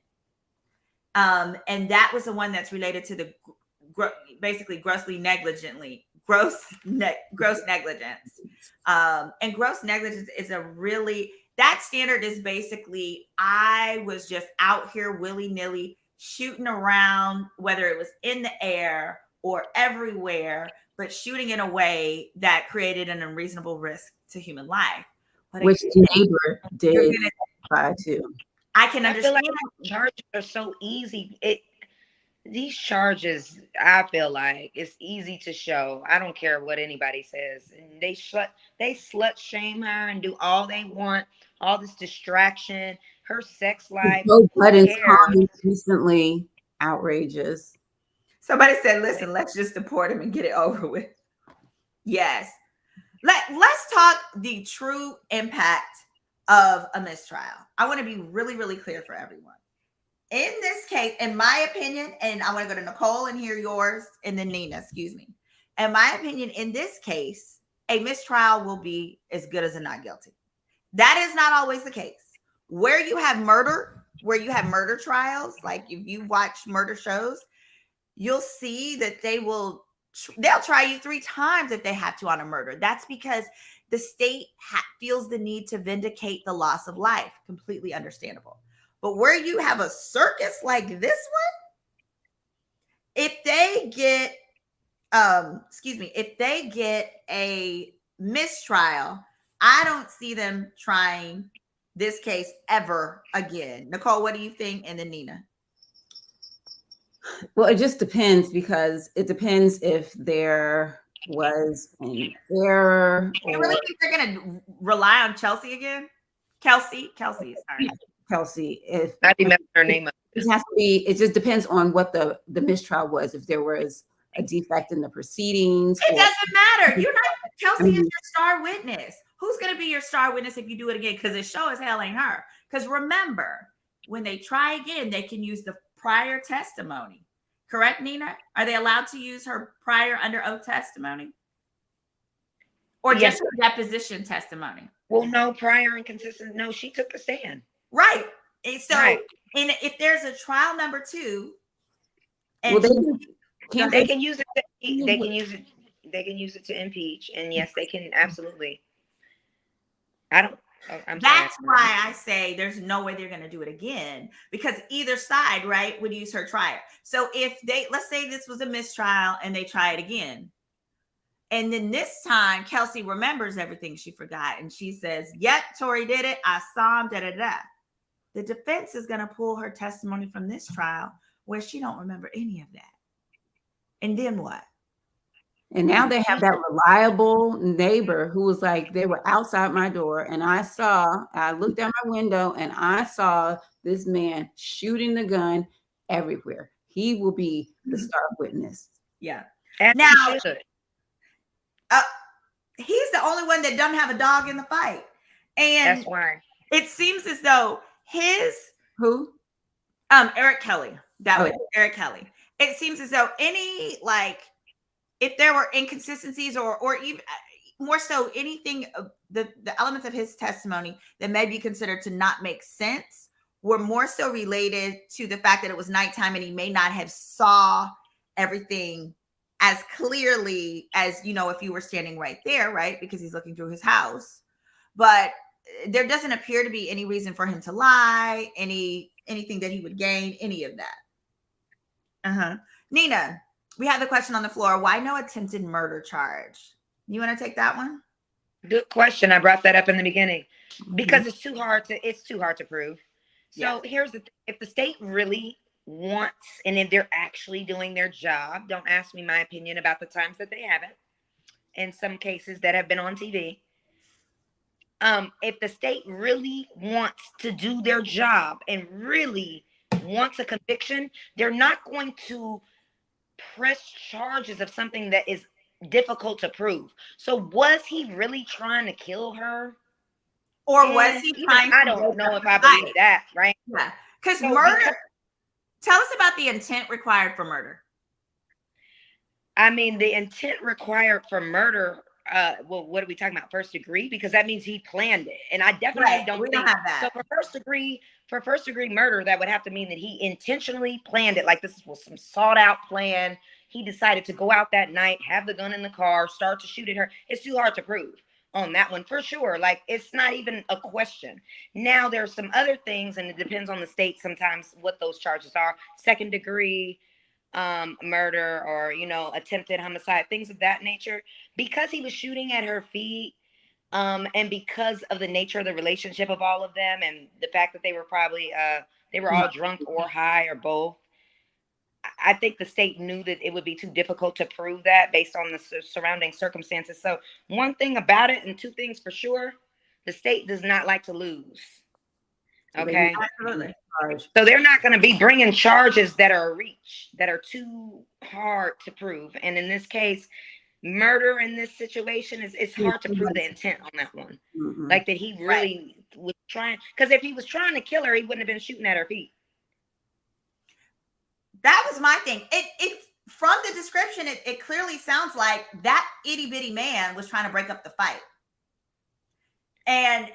And that was the one that's related to the basically gross negligence. And gross negligence is that standard is basically, I was just out here willy-nilly shooting around, whether it was in the air or everywhere, but shooting in a way that created an unreasonable risk to human life. But which the neighbor did try to. I can understand. I feel like charges are so easy. These charges, I feel like it's easy to show. I don't care what anybody says. And they slut shame her and do all they want. All this distraction, her sex life. Joe Budden's comment recently outrageous. Somebody said, listen, let's just deport him and get it over with. Yes. Let's talk the true impact of a mistrial. I want to be really, really clear for everyone. In this case, in my opinion, and I want to go to Nicole and hear yours, and then Nina, excuse me. In my opinion, in this case, a mistrial will be as good as a not guilty. That is not always the case. Where you have murder trials, like if you watch murder shows, you'll see that they'll try you 3 times if they have to on a murder. That's because the state feels the need to vindicate the loss of life. Completely understandable. But where you have a circus like this one, if they get a mistrial, I don't see them trying this case ever again. Nicole, what do you think? And then Nina. Well, it just depends, because it depends if there was an error. You really think they're going to rely on Chelsea again? Kelsey, sorry. Kelsey, if I remember her name. It has to be. It just depends on what the mistrial was. If there was a defect in the proceedings, it doesn't matter. You're not. Kelsey is your star witness. Who's going to be your star witness if you do it again? Because it sure as hell ain't her. Because remember, when they try again, they can use the prior testimony. Correct, Nina? Are they allowed to use her prior under oath testimony? Or just her deposition testimony? Well, no, prior inconsistent. No, she took the stand. Right. And so, and if there's a trial number 2, and well, they can use it. They can use it. They can use it to impeach, and yes, they can absolutely. That's why I say there's no way they're going to do it again, because either side, right, would use her trial. So if let's say this was a mistrial and they try it again, and then this time Kelsey remembers everything she forgot, and she says, "Yep, Tory did it. I saw him." Da da da. The defense is going to pull her testimony from this trial where she don't remember any of that. And then what? And now they have that reliable neighbor who was like, they were outside my door, and I looked out my window and I saw this man shooting the gun everywhere. He will be the star witness. Yeah. And now, he's the only one that doesn't have a dog in the fight. And that's why it seems as though Eric Kelly. Eric Kelly. It seems as though if there were inconsistencies or even more so anything, the elements of his testimony that may be considered to not make sense were more so related to the fact that it was nighttime and he may not have saw everything as clearly as, if you were standing right there, right? Because he's looking through his house. But there doesn't appear to be any reason for him to lie, anything that he would gain, any of that. Nina, we have the question on the floor. Why no attempted murder charge? You want to take that one? Good question. I brought that up in the beginning because it's too hard to prove. So here's the thing. If the state really wants, and if they're actually doing their job, don't ask me my opinion about the times that they haven't, in some cases that have been on TV. If the state really wants to do their job and really wants a conviction, they're not going to press charges of something that is difficult to prove. So was he really trying to kill her? Or was he trying I don't know if I believe that, right? Yeah. Because murder, tell us about the intent required for murder. I mean, the intent required for murder, well, what are we talking about? First degree? Because that means he planned it. And I definitely don't we think don't have that. so. For first degree murder, that would have to mean that he intentionally planned it. Like this was some sought out plan. He decided to go out that night, have the gun in the car, start to shoot at her. It's too hard to prove on that one for sure. Like it's not even a question. Now there's some other things, and it depends on the state sometimes what those charges are. Second degree murder, or attempted homicide, things of that nature, because he was shooting at her feet, and because of the nature of the relationship of all of them, and the fact that they were probably they were all drunk or high or both. I think the state knew that it would be too difficult to prove that based on the surrounding circumstances. So one thing about it, and two things for sure, the state does not like to lose. Okay. Absolutely. So they're not going to be bringing charges that are a reach, that are too hard to prove. And in this case, murder in this situation it's hard to prove the intent on that one. Like that he really was trying, because if he was trying to kill her, he wouldn't have been shooting at her feet. That was my thing. It from the description, it clearly sounds like that itty bitty man was trying to break up the fight. And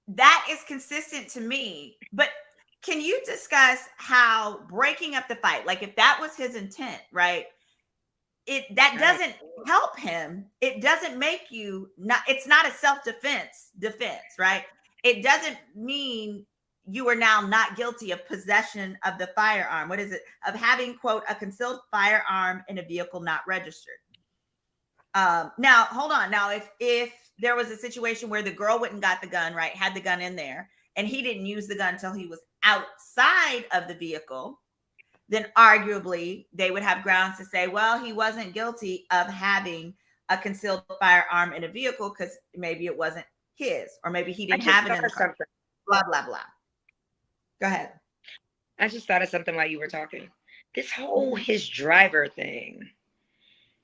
that is consistent to me. But can you discuss how breaking up the fight, like if that was his intent, right? That doesn't help him. It doesn't make you not, it's not a self-defense, right? It doesn't mean you are now not guilty of possession of the firearm. What is it? Of having, quote, a concealed firearm in a vehicle not registered. Now, hold on. Now, if there was a situation where the girl went and got the gun, right, had the gun in there, and he didn't use the gun until he was outside of the vehicle, then arguably they would have grounds to say, well, he wasn't guilty of having a concealed firearm in a vehicle because maybe it wasn't his, or maybe he didn't have it in the car. Blah, blah, blah. Go ahead. I just thought of something while you were talking. This whole his driver thing.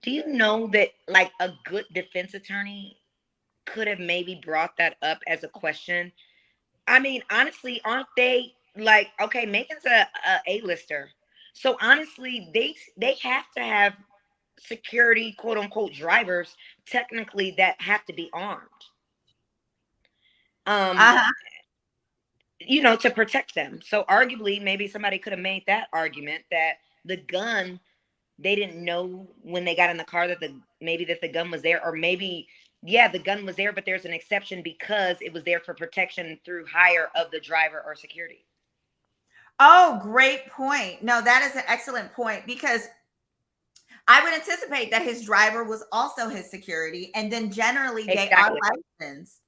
Do you know that like a good defense attorney could have maybe brought that up as a question? I mean, honestly, aren't they like, okay, Megan's a A-lister. So honestly, they have to have security, quote unquote, drivers technically that have to be armed. To protect them. So arguably, maybe somebody could have made that argument that the gun, they didn't know when they got in the car that the gun was there, or maybe, yeah, the gun was there, but there's an exception because it was there for protection through hire of the driver or security. Oh, great point. No, that is an excellent point, because I would anticipate that his driver was also his security, and then generally they are licensed.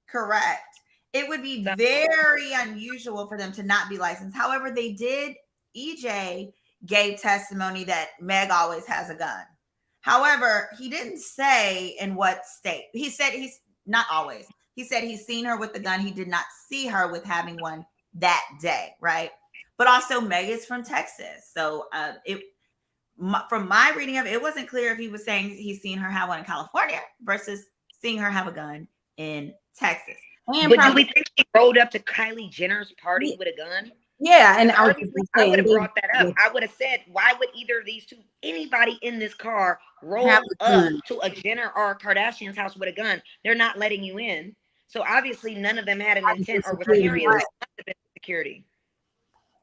Correct. It would be very unusual for them to not be licensed. However, they did. EJ gave testimony that Meg always has a gun. However, he didn't say in what state. He said he's not always. He said he's seen her with the gun. He did not see her with having one that day, right? But also Meg is from Texas. So from my reading of it, it wasn't clear if he was saying he's seen her have one in California versus seeing her have a gun in Texas. But do we think she rolled up to Kylie Jenner's party with a gun? Yeah, and I would have brought that up. I would have said, why would either of these two, anybody in this car, roll up to a Jenner or a Kardashian's house with a gun? They're not letting you in. So obviously none of them had an intent or was serious about security.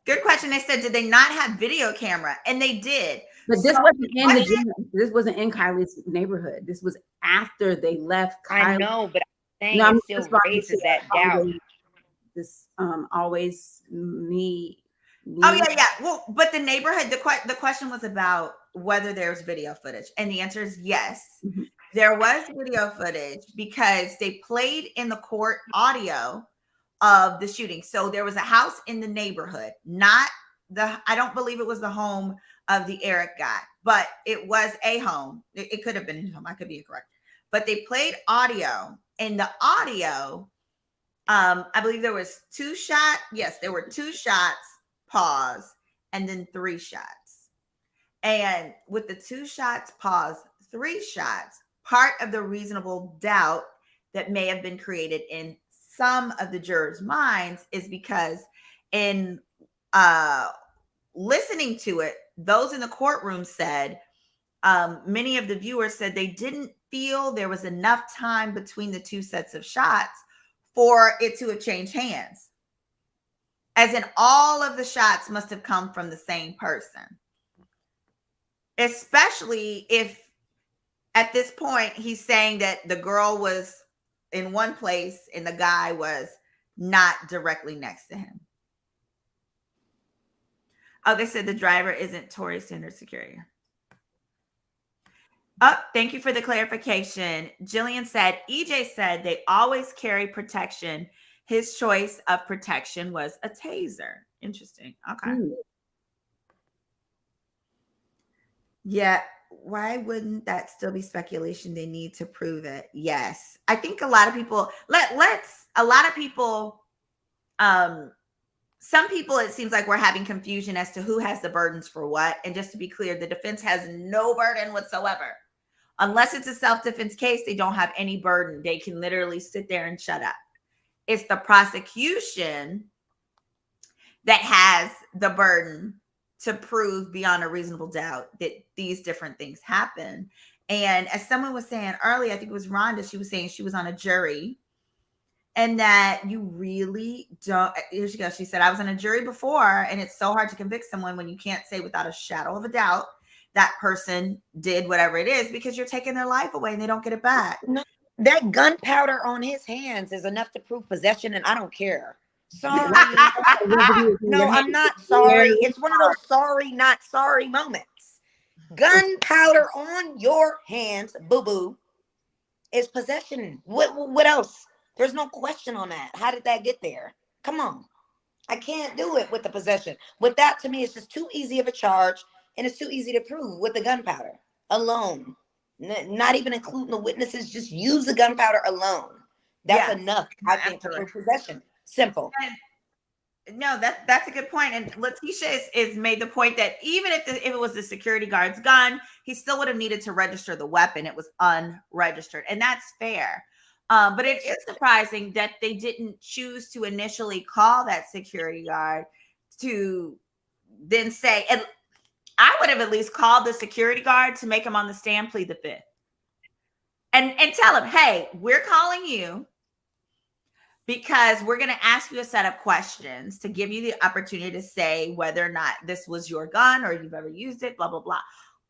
Good question. They said, did they not have video camera? And they did. But this wasn't in Kylie's neighborhood. This was after they left Kylie. I know, but it still raises that doubt. This always me. Oh yeah. Well, but the neighborhood, the question was about whether there's video footage, and the answer is yes. Mm-hmm. There was video footage because they played in the court audio of the shooting. So there was a house in the neighborhood, I don't believe it was the home of the Eric guy, but it was a home. It could have been his home. I could be incorrect, but they played audio. In the audio, I believe there was 2 shots. Yes, there were 2 shots, pause, and then 3 shots. And with the 2 shots, pause, 3 shots, part of the reasonable doubt that may have been created in some of the jurors' minds is because in listening to it, those in the courtroom said many of the viewers said they didn't feel there was enough time between the two sets of shots for it to have changed hands. As in, all of the shots must have come from the same person. Especially if at this point he's saying that the girl was in one place and the guy was not directly next to him. Oh, they said the driver isn't Tory standard security. Oh, thank you for the clarification. Jillian said, EJ said they always carry protection. His choice of protection was a taser. Interesting. Okay. Yeah. Why wouldn't that still be speculation? They need to prove it. Yes. I think a lot of people, some people, it seems like we're having confusion as to who has the burdens for what. And just to be clear, the defense has no burden whatsoever. Unless it's a self-defense case, they don't have any burden. They can literally sit there and shut up. It's the prosecution that has the burden to prove beyond a reasonable doubt that these different things happen. And as someone was saying earlier, I think it was Rhonda, she was saying she was on a jury and that you really don't, here she goes. She said, I was on a jury before and it's so hard to convict someone when you can't say without a shadow of a doubt that person did whatever it is because you're taking their life away and they don't get it back. No, that gunpowder on his hands is enough to prove possession and I don't care. Sorry. No, I'm not sorry. It's one of those sorry, not sorry moments. Gunpowder on your hands, boo-boo, is possession. What else? There's no question on that. How did that get there? Come on. I can't do it with the possession. With that, to me, it's just too easy of a charge and it's too easy to prove with the gunpowder alone. Not even including the witnesses, just use the gunpowder alone. That's enough, I think, to prove possession. Simple. And no, that's a good point. And Letitia is made the point that even if it was the security guard's gun, he still would have needed to register the weapon. It was unregistered, and that's fair. But it is surprising that they didn't choose to initially call that security guard to then say, and I would have at least called the security guard to make him on the stand plead the fifth. And tell him, hey, we're calling you because we're going to ask you a set of questions to give you the opportunity to say whether or not this was your gun or you've ever used it, blah, blah, blah.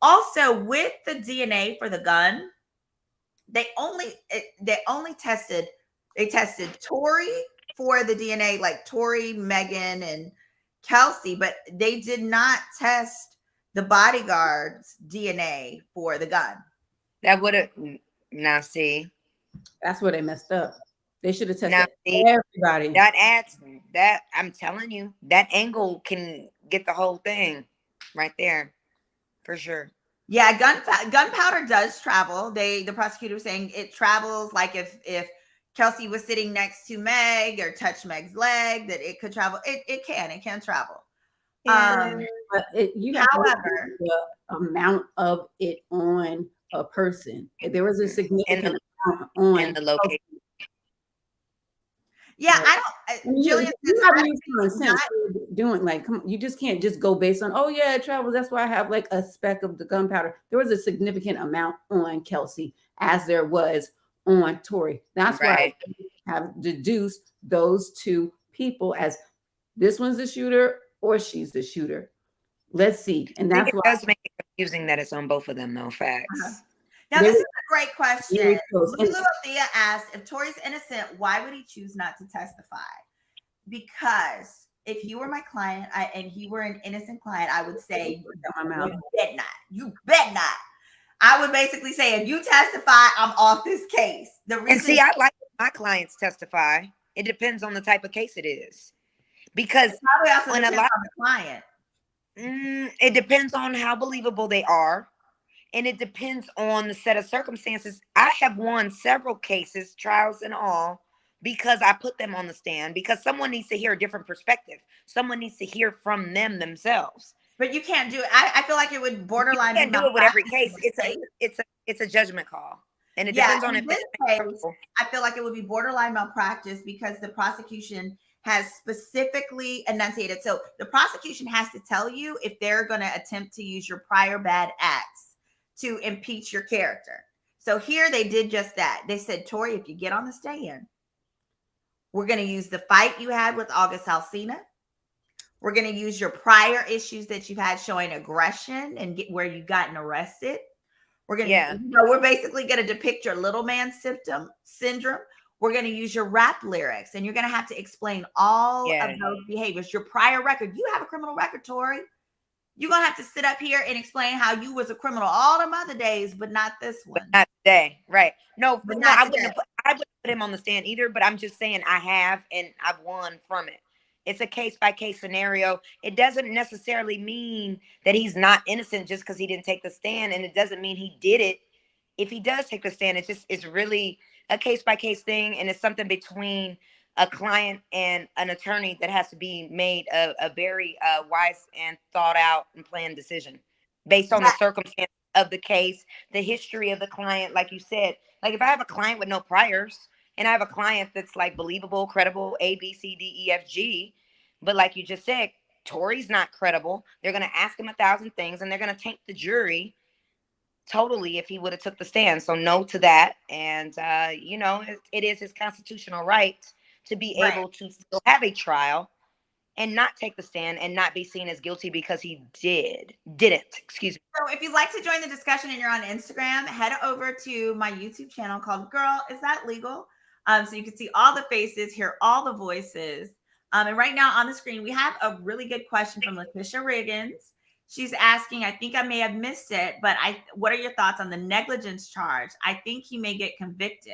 Also, with the DNA for the gun, they tested Tory for the DNA, like Tory, Megan, and Kelsey, but they did not test the bodyguard's DNA for the gun. That would have, now see. That's where they messed up. They should have tested everybody. That adds, that I'm telling you, that angle can get the whole thing right there, for sure. Yeah, gunpowder does travel. The prosecutor was saying it travels, like if Kelsey was sitting next to Meg or touched Meg's leg, that it could travel. It can travel. But you have however the amount of it on a person. There was a significant amount on the location. Yeah, I don't. Jillian, doing like, come on, you just can't just go based on, oh yeah, it travels. That's why I have like a speck of the gunpowder. There was a significant amount on Kelsey as there was on Tory. That's why I have deduced those two people as this one's the shooter or she's the shooter. Let's see, and that's why it does make it confusing that it's on both of them, though. Facts. Now, this is a great question. Lulu Thea asked, if Tory's innocent, why would he choose not to testify? Because if he were my client and he were an innocent client, I would say, you bet not. You bet not. I would basically say, if you testify, I'm off this case. And see, I like my clients testify. It depends on the type of case it is. Because probably also depends on the client. It depends on how believable they are. And it depends on the set of circumstances. I have won several cases, trials and all, because I put them on the stand, because someone needs to hear a different perspective. Someone needs to hear from them themselves. But you can't do it. I feel like it would borderline. You can't do it with every case. It's a judgment call. And it depends on in this case, I feel like it would be borderline malpractice because the prosecution has specifically enunciated. So the prosecution has to tell you if they're going to attempt to use your prior bad acts to impeach your character. So here they did just that. They said, Tory, if you get on the stand, we're going to use the fight you had with August Alsina. We're going to use your prior issues that you've had showing aggression and get where you've gotten arrested. We're going to, we're basically going to depict your little man syndrome. We're going to use your rap lyrics, and you're going to have to explain all of those behaviors, your prior record. You have a criminal record, Tory. You're going to have to sit up here and explain how you was a criminal all them other days, but not this one. But not today. Right. No, I wouldn't put him on the stand either, but I'm just saying I have, and I've won from it. It's a case-by-case scenario. It doesn't necessarily mean that he's not innocent just because he didn't take the stand, and it doesn't mean he did it. If he does take the stand, it's really a case-by-case thing, and it's something between a client and an attorney that has to be made a very wise and thought out and planned decision based on the circumstance of the case, the history of the client. Like you said, like if I have a client with no priors and I have a client that's like believable, credible, A, B, C, D, E, F, G, but like you just said, Tory's not credible. They're going to ask him 1,000 things, and they're going to taint the jury totally if he would have took the stand. So no to that. And, you know, it is his constitutional right to be able to still have a trial and not take the stand and not be seen as guilty because he didn't. Excuse me. So if you'd like to join the discussion and you're on Instagram, head over to my YouTube channel called Girl, Is That Legal? So you can see all the faces, hear all the voices. And right now on the screen, we have a really good question from Letitia Riggins. She's asking, I think I may have missed it, but what are your thoughts on the negligence charge? I think he may get convicted.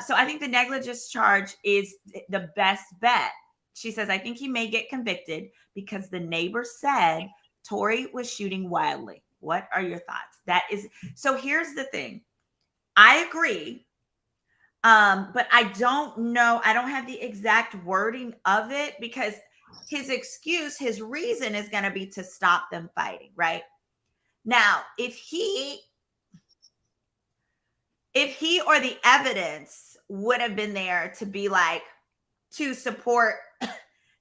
So I think the negligence charge is the best bet. She says, I think he may get convicted because the neighbor said Tory was shooting wildly. What are your thoughts? So here's the thing. I agree. But I don't know. I don't have the exact wording of it because his excuse, his reason is going to be to stop them fighting, right? Now, if he or the evidence would have been there to be like, to support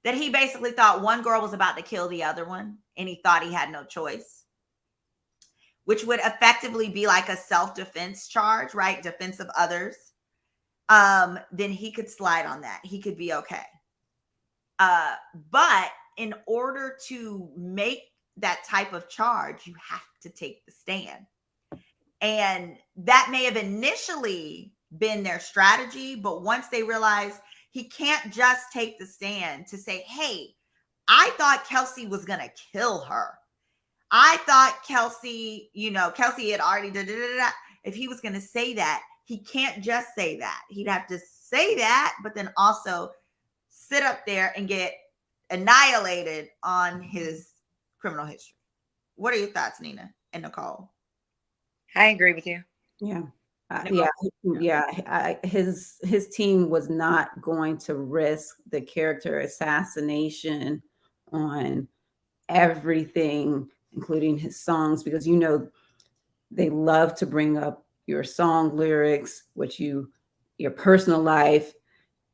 that he basically thought one girl was about to kill the other one and he thought he had no choice, which would effectively be like a self-defense charge, right? Defense of others. Then he could slide on that. He could be okay. But in order to make that type of charge, you have to take the stand. And that may have initially been their strategy, but once they realize he can't just take the stand to say, hey, I thought Kelsey was going to kill her. I thought Kelsey had already If he was going to say that, he can't just say that. He'd have to say that, but then also sit up there and get annihilated on his criminal history. What are your thoughts, Nina and Nicole? I agree with you. Yeah. His team was not going to risk the character assassination on everything, including his songs, because they love to bring up your song lyrics, your personal life,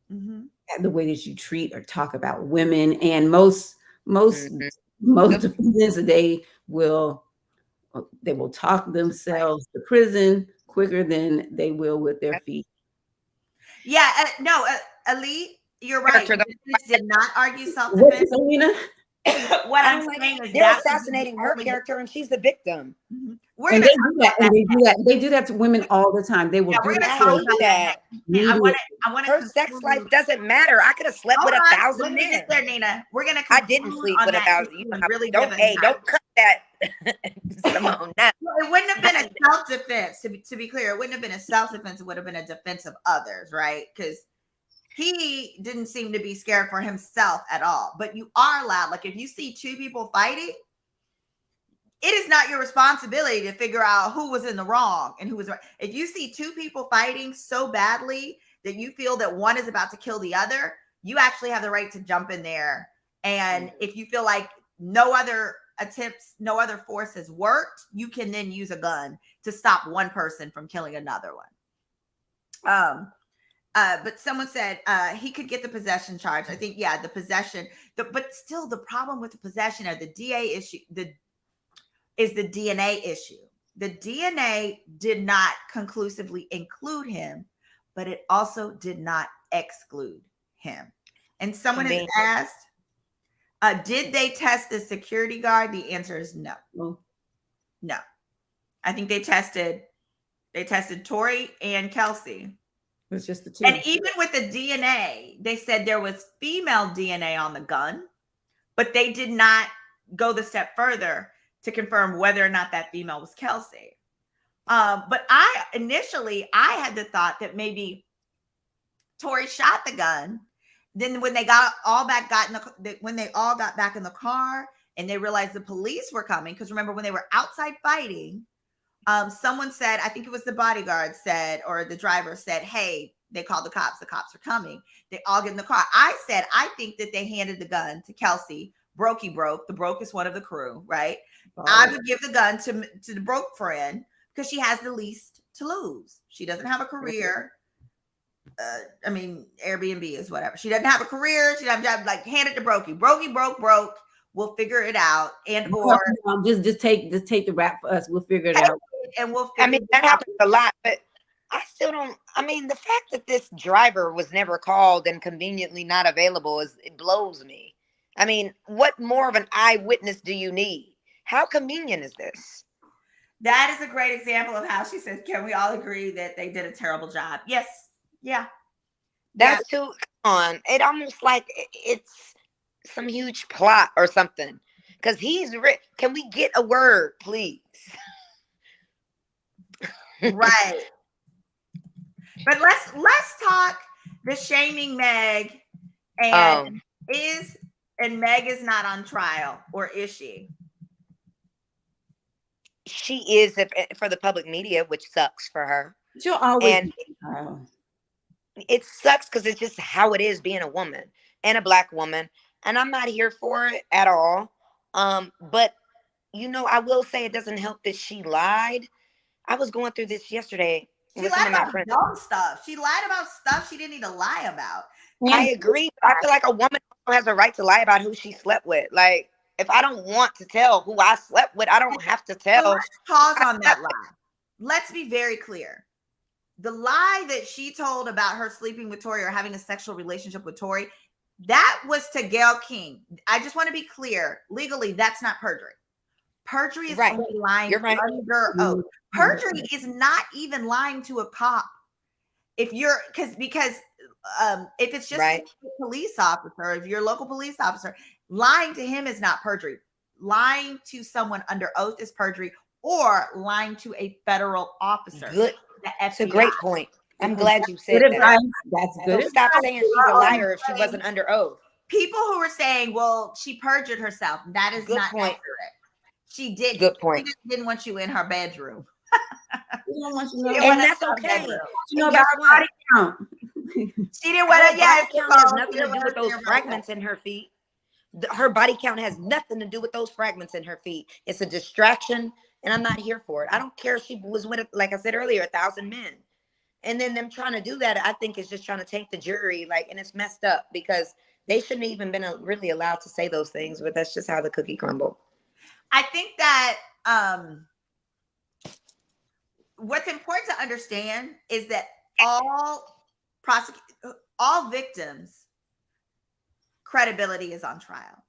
and the way that you treat or talk about women. And most defendants, they will talk themselves to prison quicker than they will with their feet. Yeah, Ali, you're right. This did not argue self-defense. What I'm saying is they're assassinating her character, and she's the victim. They do that to women all the time. They will do that. Her sex life doesn't matter. I could have slept with 1,000 men. Get there, Nina. We're gonna. I didn't sleep with 1,000. Really don't cut that, Simone. It wouldn't have been a self-defense. To be clear, it wouldn't have been a self-defense. It would have been a defense of others, right? Because he didn't seem to be scared for himself at all. But you are allowed. Like if you see two people fighting, it is not your responsibility to figure out who was in the wrong and who was right. If you see two people fighting so badly that you feel that one is about to kill the other, you actually have the right to jump in there. And if you feel like no other force has worked, you can then use a gun to stop one person from killing another one. But someone said he could get the possession charge. I think, the possession, but still the problem with the possession or the DA issue, is the DNA issue. the DNA did not conclusively include him, but it also did not exclude him. And someone has asked, did they test the security guard? The answer is no. No. I think they tested Tory and Kelsey. It was just the two. And even with the DNA, they said there was female DNA on the gun, but they did not go the step further to confirm whether or not that female was Kelsey. But I had the thought that maybe Tory shot the gun. Then when they all got back in the car and they realized the police were coming, because remember when they were outside fighting, someone said, I think it was the bodyguard said, or the driver said, hey, they called the cops are coming. They all get in the car. I said, I think that they handed the gun to Kelsey. Brokey broke. The broke is one of the crew, right? Oh. I would give the gun to the broke friend because she has the least to lose. She doesn't have a career. Airbnb is whatever. She doesn't have a career. She doesn't have, like, hand it to Brokey. Brokey broke. We'll figure it out. And or just take the rap for us. We'll figure it out. And that happens a lot, but I still don't. The fact that this driver was never called and conveniently not available it blows me. What more of an eyewitness do you need? How convenient is this? That is a great example of how she says, can we all agree that they did a terrible job? Yes. Yeah. That's too, come on. It almost like it's some huge plot or something. Because can we get a word, please? Right. But let's talk the shaming Meg. And Meg is not on trial, or is she? She is for the public media, which sucks for her. She'll always it sucks because it's just how it is being a woman and a Black woman. And I'm not here for it at all. But, I will say it doesn't help that she lied. I was going through this yesterday. She lied about dumb stuff. She lied about stuff she didn't need to lie about. I agree. But I feel like a woman has a right to lie about who she slept with. Like, if I don't want to tell who I slept with, I don't have to tell. So let's pause on that lie. Let's be very clear. The lie that she told about her sleeping with Tory or having a sexual relationship with Tory, that was to Gayle King. I just want to be clear. Legally, that's not perjury. Perjury is only lying under oath. Perjury is not even lying to a cop. If you're because if it's just a police officer, if you're a local police officer, lying to him is not perjury. Lying to someone under oath is perjury, or lying to a federal officer. Good. That's a great point. I'm glad you said that. That's good. Don't stop saying she's a liar if she wasn't under oath. People who were saying, well, she perjured herself. That is not accurate. She did. Good point. She didn't want you in her bedroom. And that's okay. About body count. She didn't want to. Yes, it has nothing to do with those fragments in her feet. Her body count has nothing to do with those fragments in her feet. It's a distraction, and I'm not here for it. I don't care if she was with, like I said earlier, 1,000 men. And then them trying to do that, I think is just trying to taint the jury, and it's messed up because they shouldn't have even been really allowed to say those things, but that's just how the cookie crumbled. I think that what's important to understand is that all victims' credibility is on trial.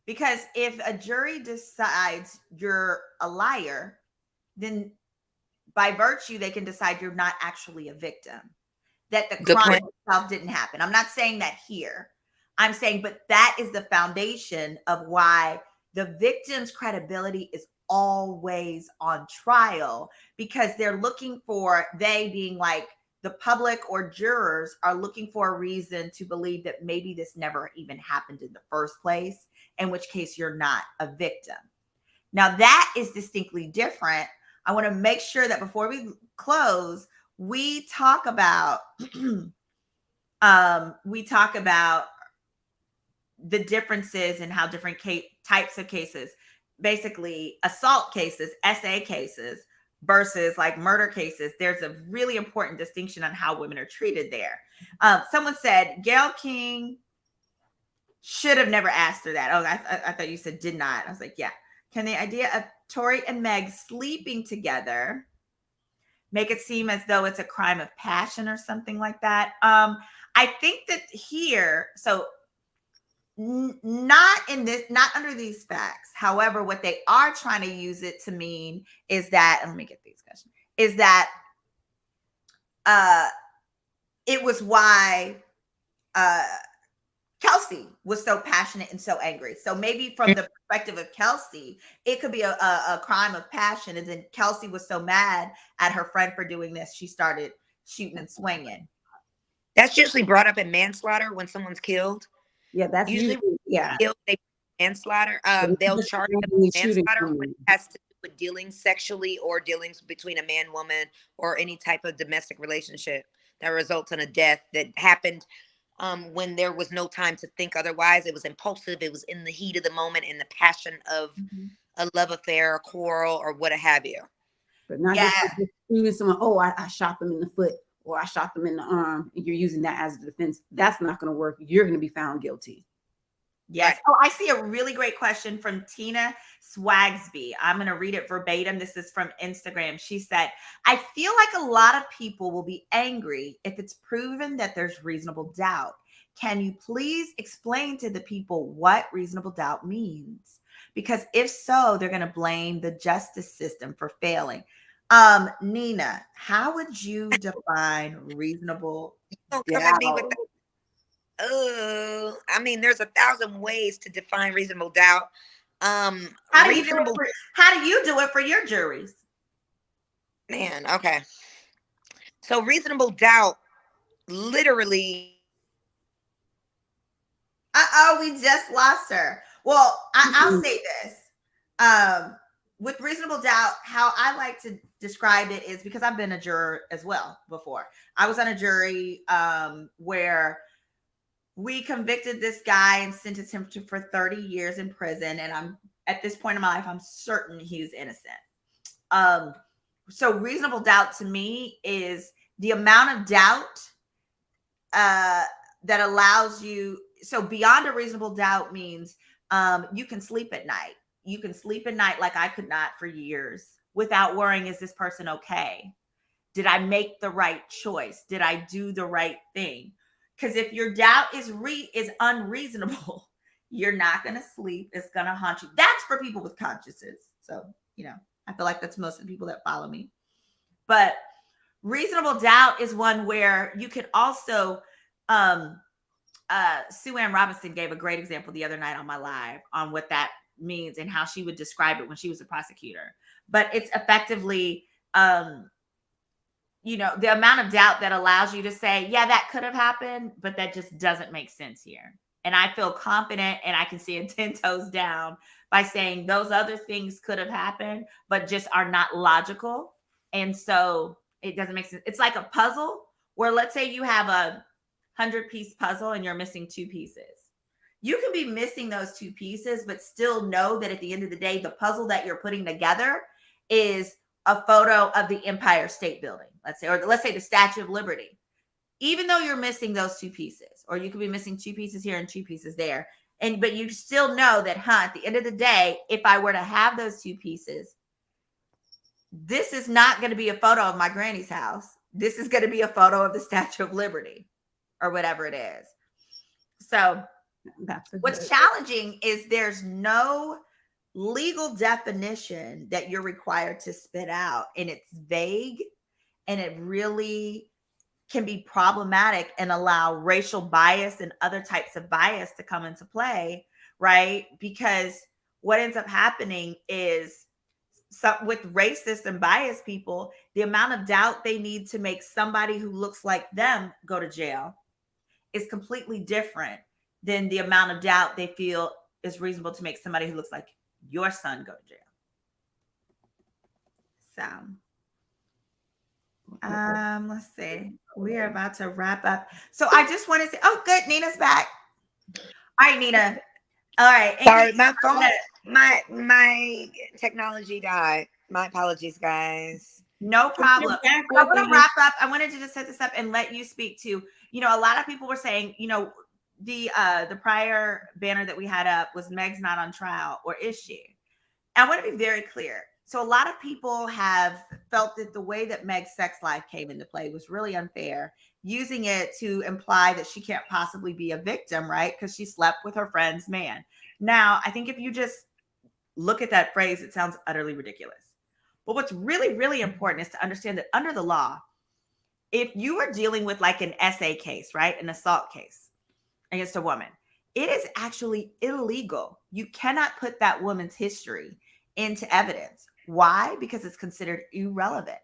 Because if a jury decides you're a liar, then by virtue, they can decide you're not actually a victim, that the crime itself didn't happen. I'm not saying that here. I'm saying, but that is the foundation of why the victim's credibility is always on trial, because they're looking for, they being like the public or jurors are looking for a reason to believe that maybe this never even happened in the first place, in which case you're not a victim. Now that is distinctly different. I want to make sure that before we close, we talk about the differences in how different types of cases, basically assault cases, SA cases versus like murder cases. There's a really important distinction on how women are treated there. Someone said Gayle King should have never asked her that. Oh, I thought you said did not. I was like, yeah. Can the idea of Tory and Meg sleeping together make it seem as though it's a crime of passion or something like that. I think that here, so not under these facts. However, what they are trying to use it to mean is that, let me get these questions, is that it was why Kelsey was so passionate and so angry. So maybe from the perspective of Kelsey, it could be a crime of passion. And then Kelsey was so mad at her friend for doing this, she started shooting and swinging. That's usually brought up in manslaughter when someone's killed. Yeah, that's usually killed, they manslaughter. They'll charge manslaughter when it has to do with dealings sexually or dealings between a man, woman, or any type of domestic relationship that results in a death that happened when there was no time to think otherwise. It was impulsive. It was in the heat of the moment, in the passion of a love affair, a quarrel, or what have you. But not just shooting someone, oh, I shot them in the foot or I shot them in the arm, and you're using that as a defense. That's not going to work. You're going to be found guilty. Yes. Oh, I see a really great question from Tina Swagsby. I'm going to read it verbatim. This is from Instagram. She said, I feel like a lot of people will be angry if it's proven that there's reasonable doubt. Can you please explain to the people what reasonable doubt means? Because if so, they're going to blame the justice system for failing. Nina, how would you define reasonable doubt? Come at me with that. Oh, I mean, there's 1,000 ways to define reasonable doubt. How do you do it for your juries? Man, okay. So reasonable doubt, literally. We just lost her. Well, I'll say this. With reasonable doubt, how I like to describe it is, because I've been a juror as well before. I was on a jury where we convicted this guy and sentenced him for 30 years in prison. And I'm at this point in my life, I'm certain he's innocent. So reasonable doubt to me is the amount of doubt that allows you. So beyond a reasonable doubt means you can sleep at night. You can sleep at night like I could not for years without worrying, is this person okay? Did I make the right choice? Did I do the right thing? Because if your doubt is unreasonable, you're not going to sleep. It's going to haunt you. That's for people with consciences. So, I feel like that's most of the people that follow me. But reasonable doubt is one where you could also, Sue Ann Robinson gave a great example the other night on my live on what that means and how she would describe it when she was a prosecutor. But it's effectively, the amount of doubt that allows you to say, yeah, that could have happened, but that just doesn't make sense here. And I feel confident and I can see it 10 toes down by saying those other things could have happened, but just are not logical. And so it doesn't make sense. It's like a puzzle where, let's say you have a 100-piece puzzle and you're missing 2 pieces. You can be missing those 2 pieces, but still know that at the end of the day, the puzzle that you're putting together is a photo of the Empire State Building, let's say the Statue of Liberty. Even though you're missing those 2 pieces, or you could be missing 2 pieces here and 2 pieces there, but you still know that, at the end of the day, if I were to have those 2 pieces, this is not going to be a photo of my granny's house. This is going to be a photo of the Statue of Liberty, or whatever it is. So what's challenging is there's no legal definition that you're required to spit out, and it's vague, and it really can be problematic and allow racial bias and other types of bias to come into play, right? Because what ends up happening is, with racist and biased people, the amount of doubt they need to make somebody who looks like them go to jail is completely different than the amount of doubt they feel is reasonable to make somebody who looks like your son go to jail. So, let's see. We are about to wrap up. So I just want to say, oh, good. Nina's back. All right, Nina. All right. Sorry, my phone, my technology died. My apologies, guys. No problem. I want to wrap up. I wanted to just set this up and let you speak to, a lot of people were saying, the prior banner that we had up was Meg's not on trial, or is she? I want to be very clear. So a lot of people have felt that the way that Meg's sex life came into play was really unfair, using it to imply that she can't possibly be a victim, right? Because she slept with her friend's man. Now, I think if you just look at that phrase, it sounds utterly ridiculous. But what's really, really important is to understand that under the law, if you are dealing with like an SA case, right, an assault case against a woman, it is actually illegal. You cannot put that woman's history into evidence. Why? Because it's considered irrelevant.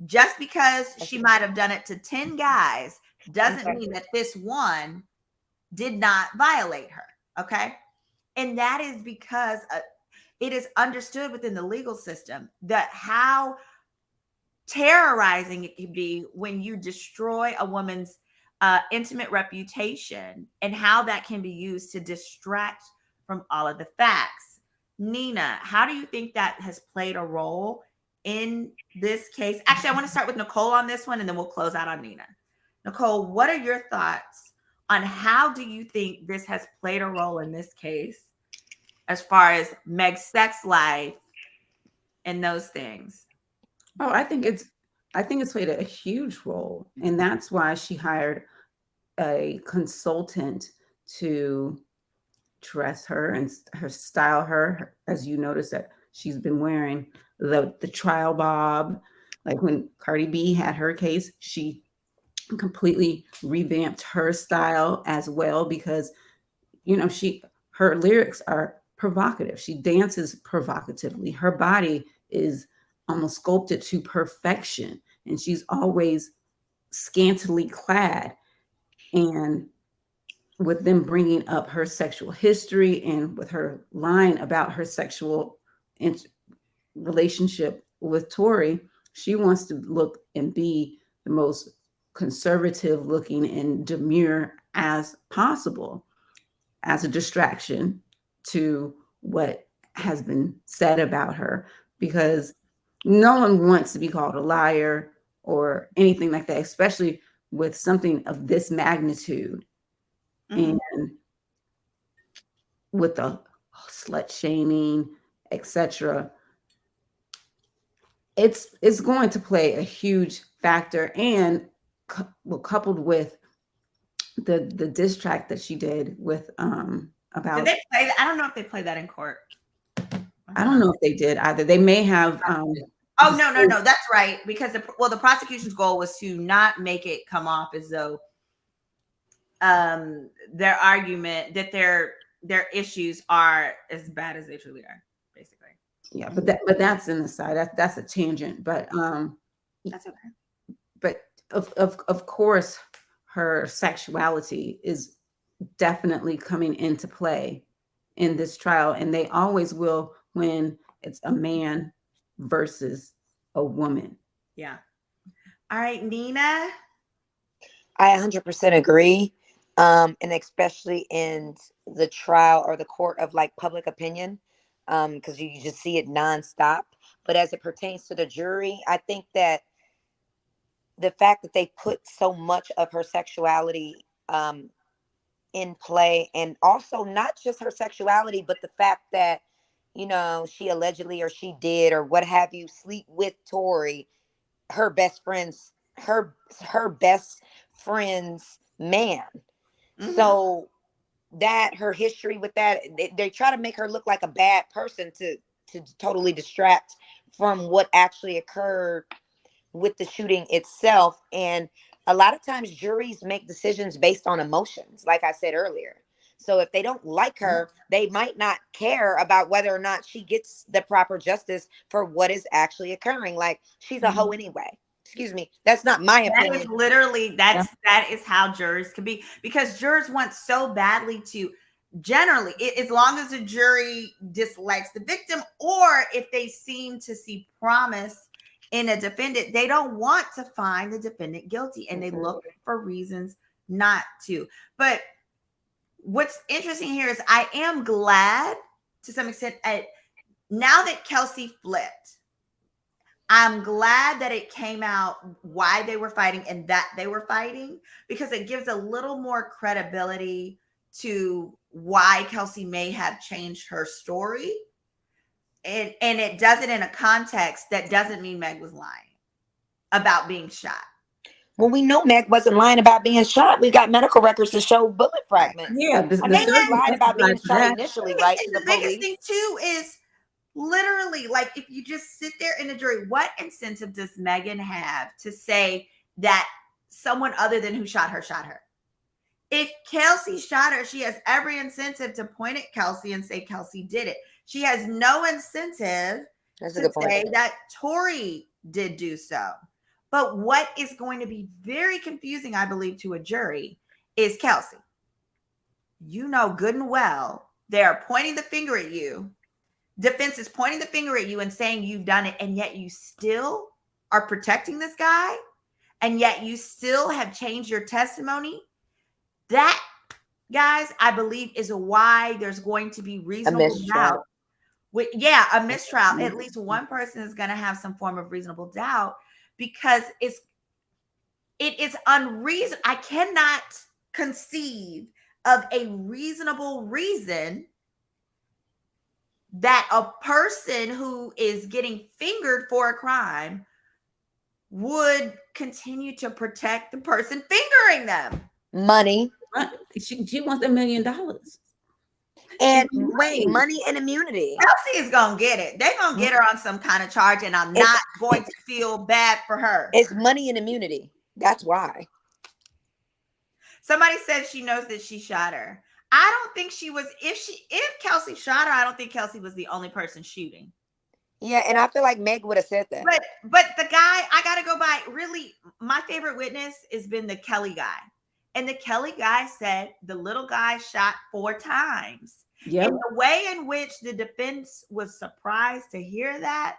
Just because she might have done it to 10 guys doesn't mean that this one did not violate her. Okay. And that is because it is understood within the legal system that how terrorizing it can be when you destroy a woman's intimate reputation, and how that can be used to distract from all of the facts. Nina, how do you think that has played a role in this case? Actually, I want to start with Nicole on this one, and then we'll close out on Nina. Nicole, what are your thoughts on how do you think this has played a role in this case as far as Meg's sex life and those things? Oh, I think it's played a huge role, and that's why she hired a consultant to dress her and style her. As you notice that she's been wearing the trial bob. Like when Cardi B had her case, she completely revamped her style as well, because her lyrics are provocative. She dances provocatively. Her body is almost sculpted to perfection, and she's always scantily clad. And with them bringing up her sexual history, and with her line about her sexual relationship with Tory, she wants to look and be the most conservative looking and demure as possible, as a distraction to what has been said about her, because no one wants to be called a liar or anything like that, especially with something of this magnitude. Mm-hmm. And with the slut shaming, etc., it's going to play a huge factor. And coupled with the diss track that she did with about. Did they play that? I don't know if they played that in court. I don't know if they did either. They may have. Oh, no. That's right. Because the prosecution's goal was to not make it come off as though their argument that their issues are as bad as they truly are, basically. Yeah, but that's an aside. That's a tangent. But that's okay. But of course, her sexuality is definitely coming into play in this trial, and they always will when it's a man versus a woman. Yeah. All right, Nina. I 100% agree. And especially in the trial or the court of like public opinion, because you just see it nonstop. But as it pertains to the jury, I think that the fact that they put so much of her sexuality in play, and also not just her sexuality, but the fact that, she allegedly, or she did, or what have you, sleep with Tory, her best friend's man. Mm-hmm. So that her history with that, they try to make her look like a bad person to totally distract from what actually occurred with the shooting itself. And a lot of times juries make decisions based on emotions, like I said earlier. So if they don't like her, they might not care about whether or not she gets the proper justice for what is actually occurring. Like, she's a hoe anyway. Excuse me. That's not my opinion. That is literally, that is how jurors can be, because jurors want so badly to, generally, as long as the jury dislikes the victim, or if they seem to see promise in a defendant, they don't want to find the defendant guilty, and they look for reasons not to. But what's interesting here is I am glad to some extent, now that Kelsey flipped, I'm glad that it came out why they were fighting and that they were fighting, because it gives a little more credibility to why Kelsey may have changed her story. and it does it in a context that doesn't mean Meg was lying about being shot. Well, we know Meg wasn't lying about being shot. We got medical records to show bullet fragments. Yeah, I think she lied about being shot initially, right? And the biggest thing too is literally, like, if you just sit there in the jury, what incentive does Megan have to say that someone other than who shot her shot her? If Kelsey shot her, she has every incentive to point at Kelsey and say Kelsey did it. She has no incentive to say that Tory did do so. But what is going to be very confusing, I believe, to a jury is Kelsey. You know good and well they're pointing the finger at you. Defense is pointing the finger at you and saying you've done it, and yet you still are protecting this guy, and yet you still have changed your testimony. That, guys, I believe is why there's going to be reasonable doubt. A mistrial. At least one person is going to have some form of reasonable doubt because it is unreasonable. I cannot conceive of a reasonable reason that a person who is getting fingered for a crime would continue to protect the person fingering them. Money. She wants $1 million. And wait, money and immunity. Kelsey is gonna get it. They're gonna get her on some kind of charge, and I'm not going to feel bad for her. It's money and immunity. That's why. Somebody said she knows that she shot her. I don't think she was. If Kelsey shot her, I don't think Kelsey was the only person shooting. Yeah, and I feel like Meg would have said that. But the guy, I gotta go by. Really, my favorite witness has been the Kelly guy. And the Kelly guy said the little guy shot 4 times. Yep. And the way in which the defense was surprised to hear that,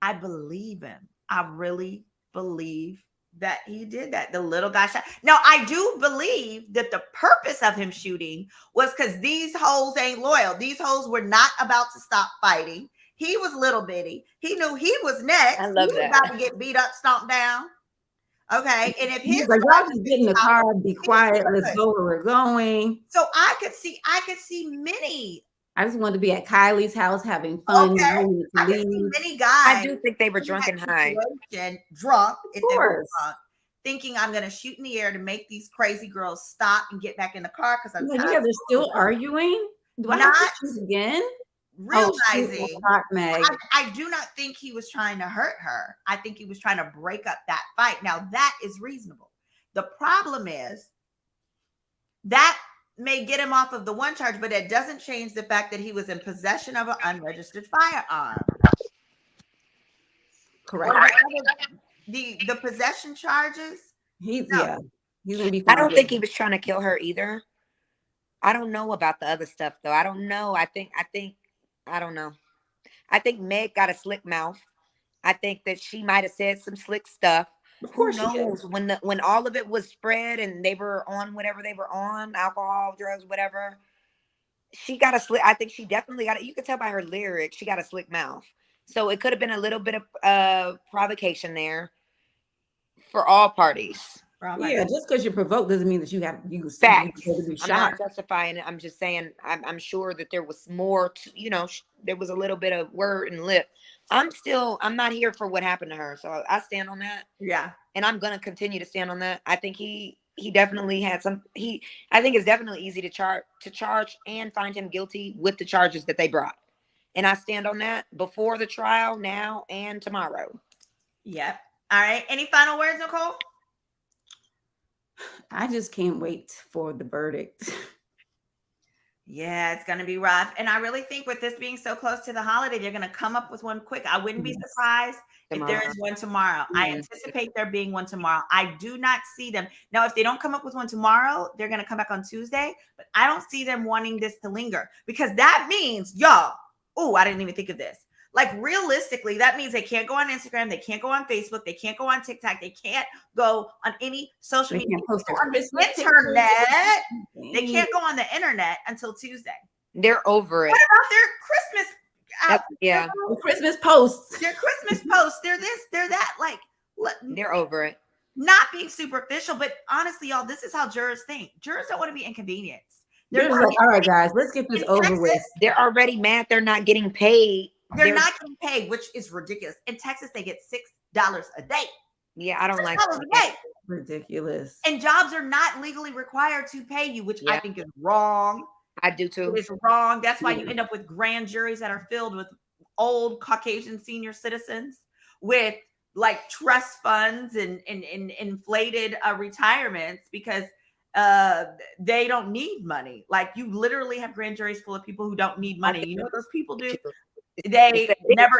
I believe him. I really believe that he did that. The little guy shot. Now, I do believe that the purpose of him shooting was because these hoes ain't loyal. These hoes were not about to stop fighting. He was little bitty. He knew he was next. I love he was about to get beat up, stomped down. Okay, and if he's like, y'all just get in the car, be quiet, let's go where we're going. So I could see many. I just wanted to be at Kylie's house having fun. Okay. I could see many guys. I do think they were drunk and high. Drunk, if they were drunk, thinking I'm going to shoot in the air to make these crazy girls stop and get back in the car because I'm they're still arguing. Do I have to shoot again? Realizing I do not think he was trying to hurt her. I think he was trying to break up that fight. Now that is reasonable. The problem is that may get him off of the one charge, but it doesn't change the fact that he was in possession of an unregistered firearm. Correct. The possession charges. He's gonna be. I don't think he was trying to kill her either. I don't know about the other stuff though. I don't know. I don't know. I think Meg got a slick mouth. I think that she might have said some slick stuff. Of course, who knows? When all of it was spread and they were on whatever they were on, alcohol, drugs, whatever. She got a slick. I think she definitely got it. You could tell by her lyrics, she got a slick mouth. So it could have been a little bit of provocation there for all parties. Yeah, just because you're provoked doesn't mean that you facts. To be shot. I'm not justifying it. I'm just saying I'm sure that there was more to, there was a little bit of word and lip. I'm not here for what happened to her. So I stand on that. Yeah. And I'm gonna continue to stand on that. I think he definitely had I think it's definitely easy to charge and find him guilty with the charges that they brought. And I stand on that before the trial, now and tomorrow. Yep. All right. Any final words, Nicole? I just can't wait for the verdict. Yeah, it's going to be rough. And I really think with this being so close to the holiday, they're going to come up with one quick. I wouldn't be surprised if there is one tomorrow. I anticipate there being one tomorrow. I do not see them. Now, if they don't come up with one tomorrow, they're going to come back on Tuesday. But I don't see them wanting this to linger because that means, y'all, I didn't even think of this. Like realistically, that means they can't go on Instagram, they can't go on Facebook, they can't go on TikTok, they can't go on any social media. Post on the internet. They can't go on the internet until Tuesday. They're over it. What about their Christmas? Christmas posts. Their Christmas posts. They're this, they're that. Like, they're over it. Not being superficial, but honestly, y'all, this is how jurors think. Jurors don't want to be inconvenienced. They're like, all right, guys, let's get this over with. They're already mad they're not getting paid They're not getting paid, which is ridiculous. In Texas, they get $6 a day. Yeah, I don't like $6 a day. Ridiculous. And jobs are not legally required to pay you, which I think is wrong. I do too. It is wrong. That's why you end up with grand juries that are filled with old Caucasian senior citizens with like trust funds and inflated retirements because they don't need money. Like you literally have grand juries full of people who don't need money. You know what those people do? They never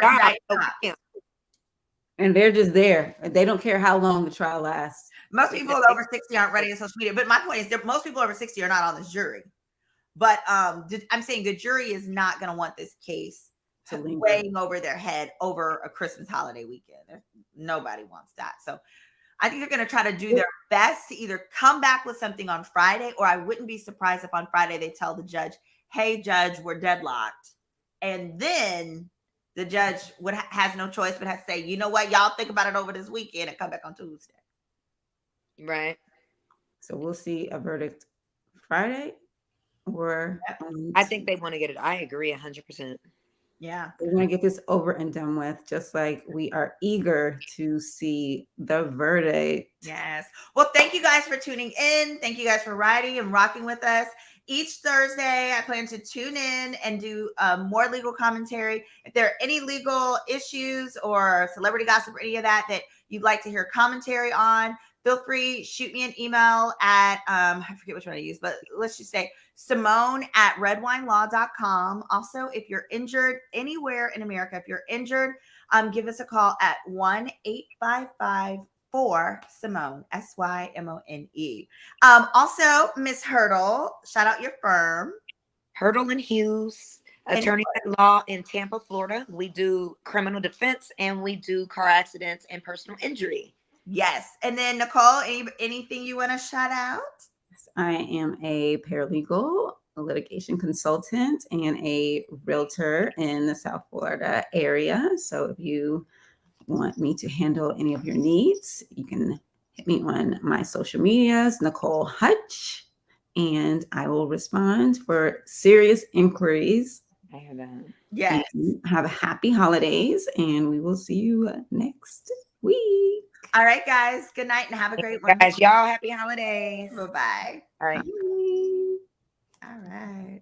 and they're just there. They don't care how long the trial lasts. Most people over 60 aren't ready to social media. But my point is that most people over 60 are not on this jury. But I'm saying the jury is not going to want this case weighing over their head over a Christmas holiday weekend. Nobody wants that. So I think they're going to try to do their best to either come back with something on Friday, or I wouldn't be surprised if on Friday they tell the judge, hey, judge, we're deadlocked. And then the judge has no choice but has to say, you know what, y'all think about it over this weekend and come back on Tuesday. Right. So we'll see a verdict Friday, or I think they want to get it. I agree 100%. Yeah. They want to get this over and done with, just like we are eager to see the verdict. Yes. Well, thank you guys for tuning in. Thank you guys for riding and rocking with us. Each Thursday, I plan to tune in and do more legal commentary. If there are any legal issues or celebrity gossip or any of that you'd like to hear commentary on, feel free, shoot me an email at, I forget which one I use, but let's just say Simone@redwinelaw.com. Also, if you're injured anywhere in America, if you're injured, give us a call at 1-855-4-SIMONE, SYMONE. Also, Miss Hurdle, shout out your firm. Hurdle and Hughes, attorney at law in Tampa, Florida. We do criminal defense and we do car accidents and personal injury. Yes. And then Nicole, anything you want to shout out? I am a paralegal, a litigation consultant, and a realtor in the South Florida area. So if you want me to handle any of your needs, you can hit me on my social medias, Nicole Hutch, and I will respond for serious inquiries. I hear that. Yes. Have a happy holidays, and we will see you next week. All right, guys. Good night and have a great one. Guys, y'all happy holidays. Bye-bye. All right. Bye. All right.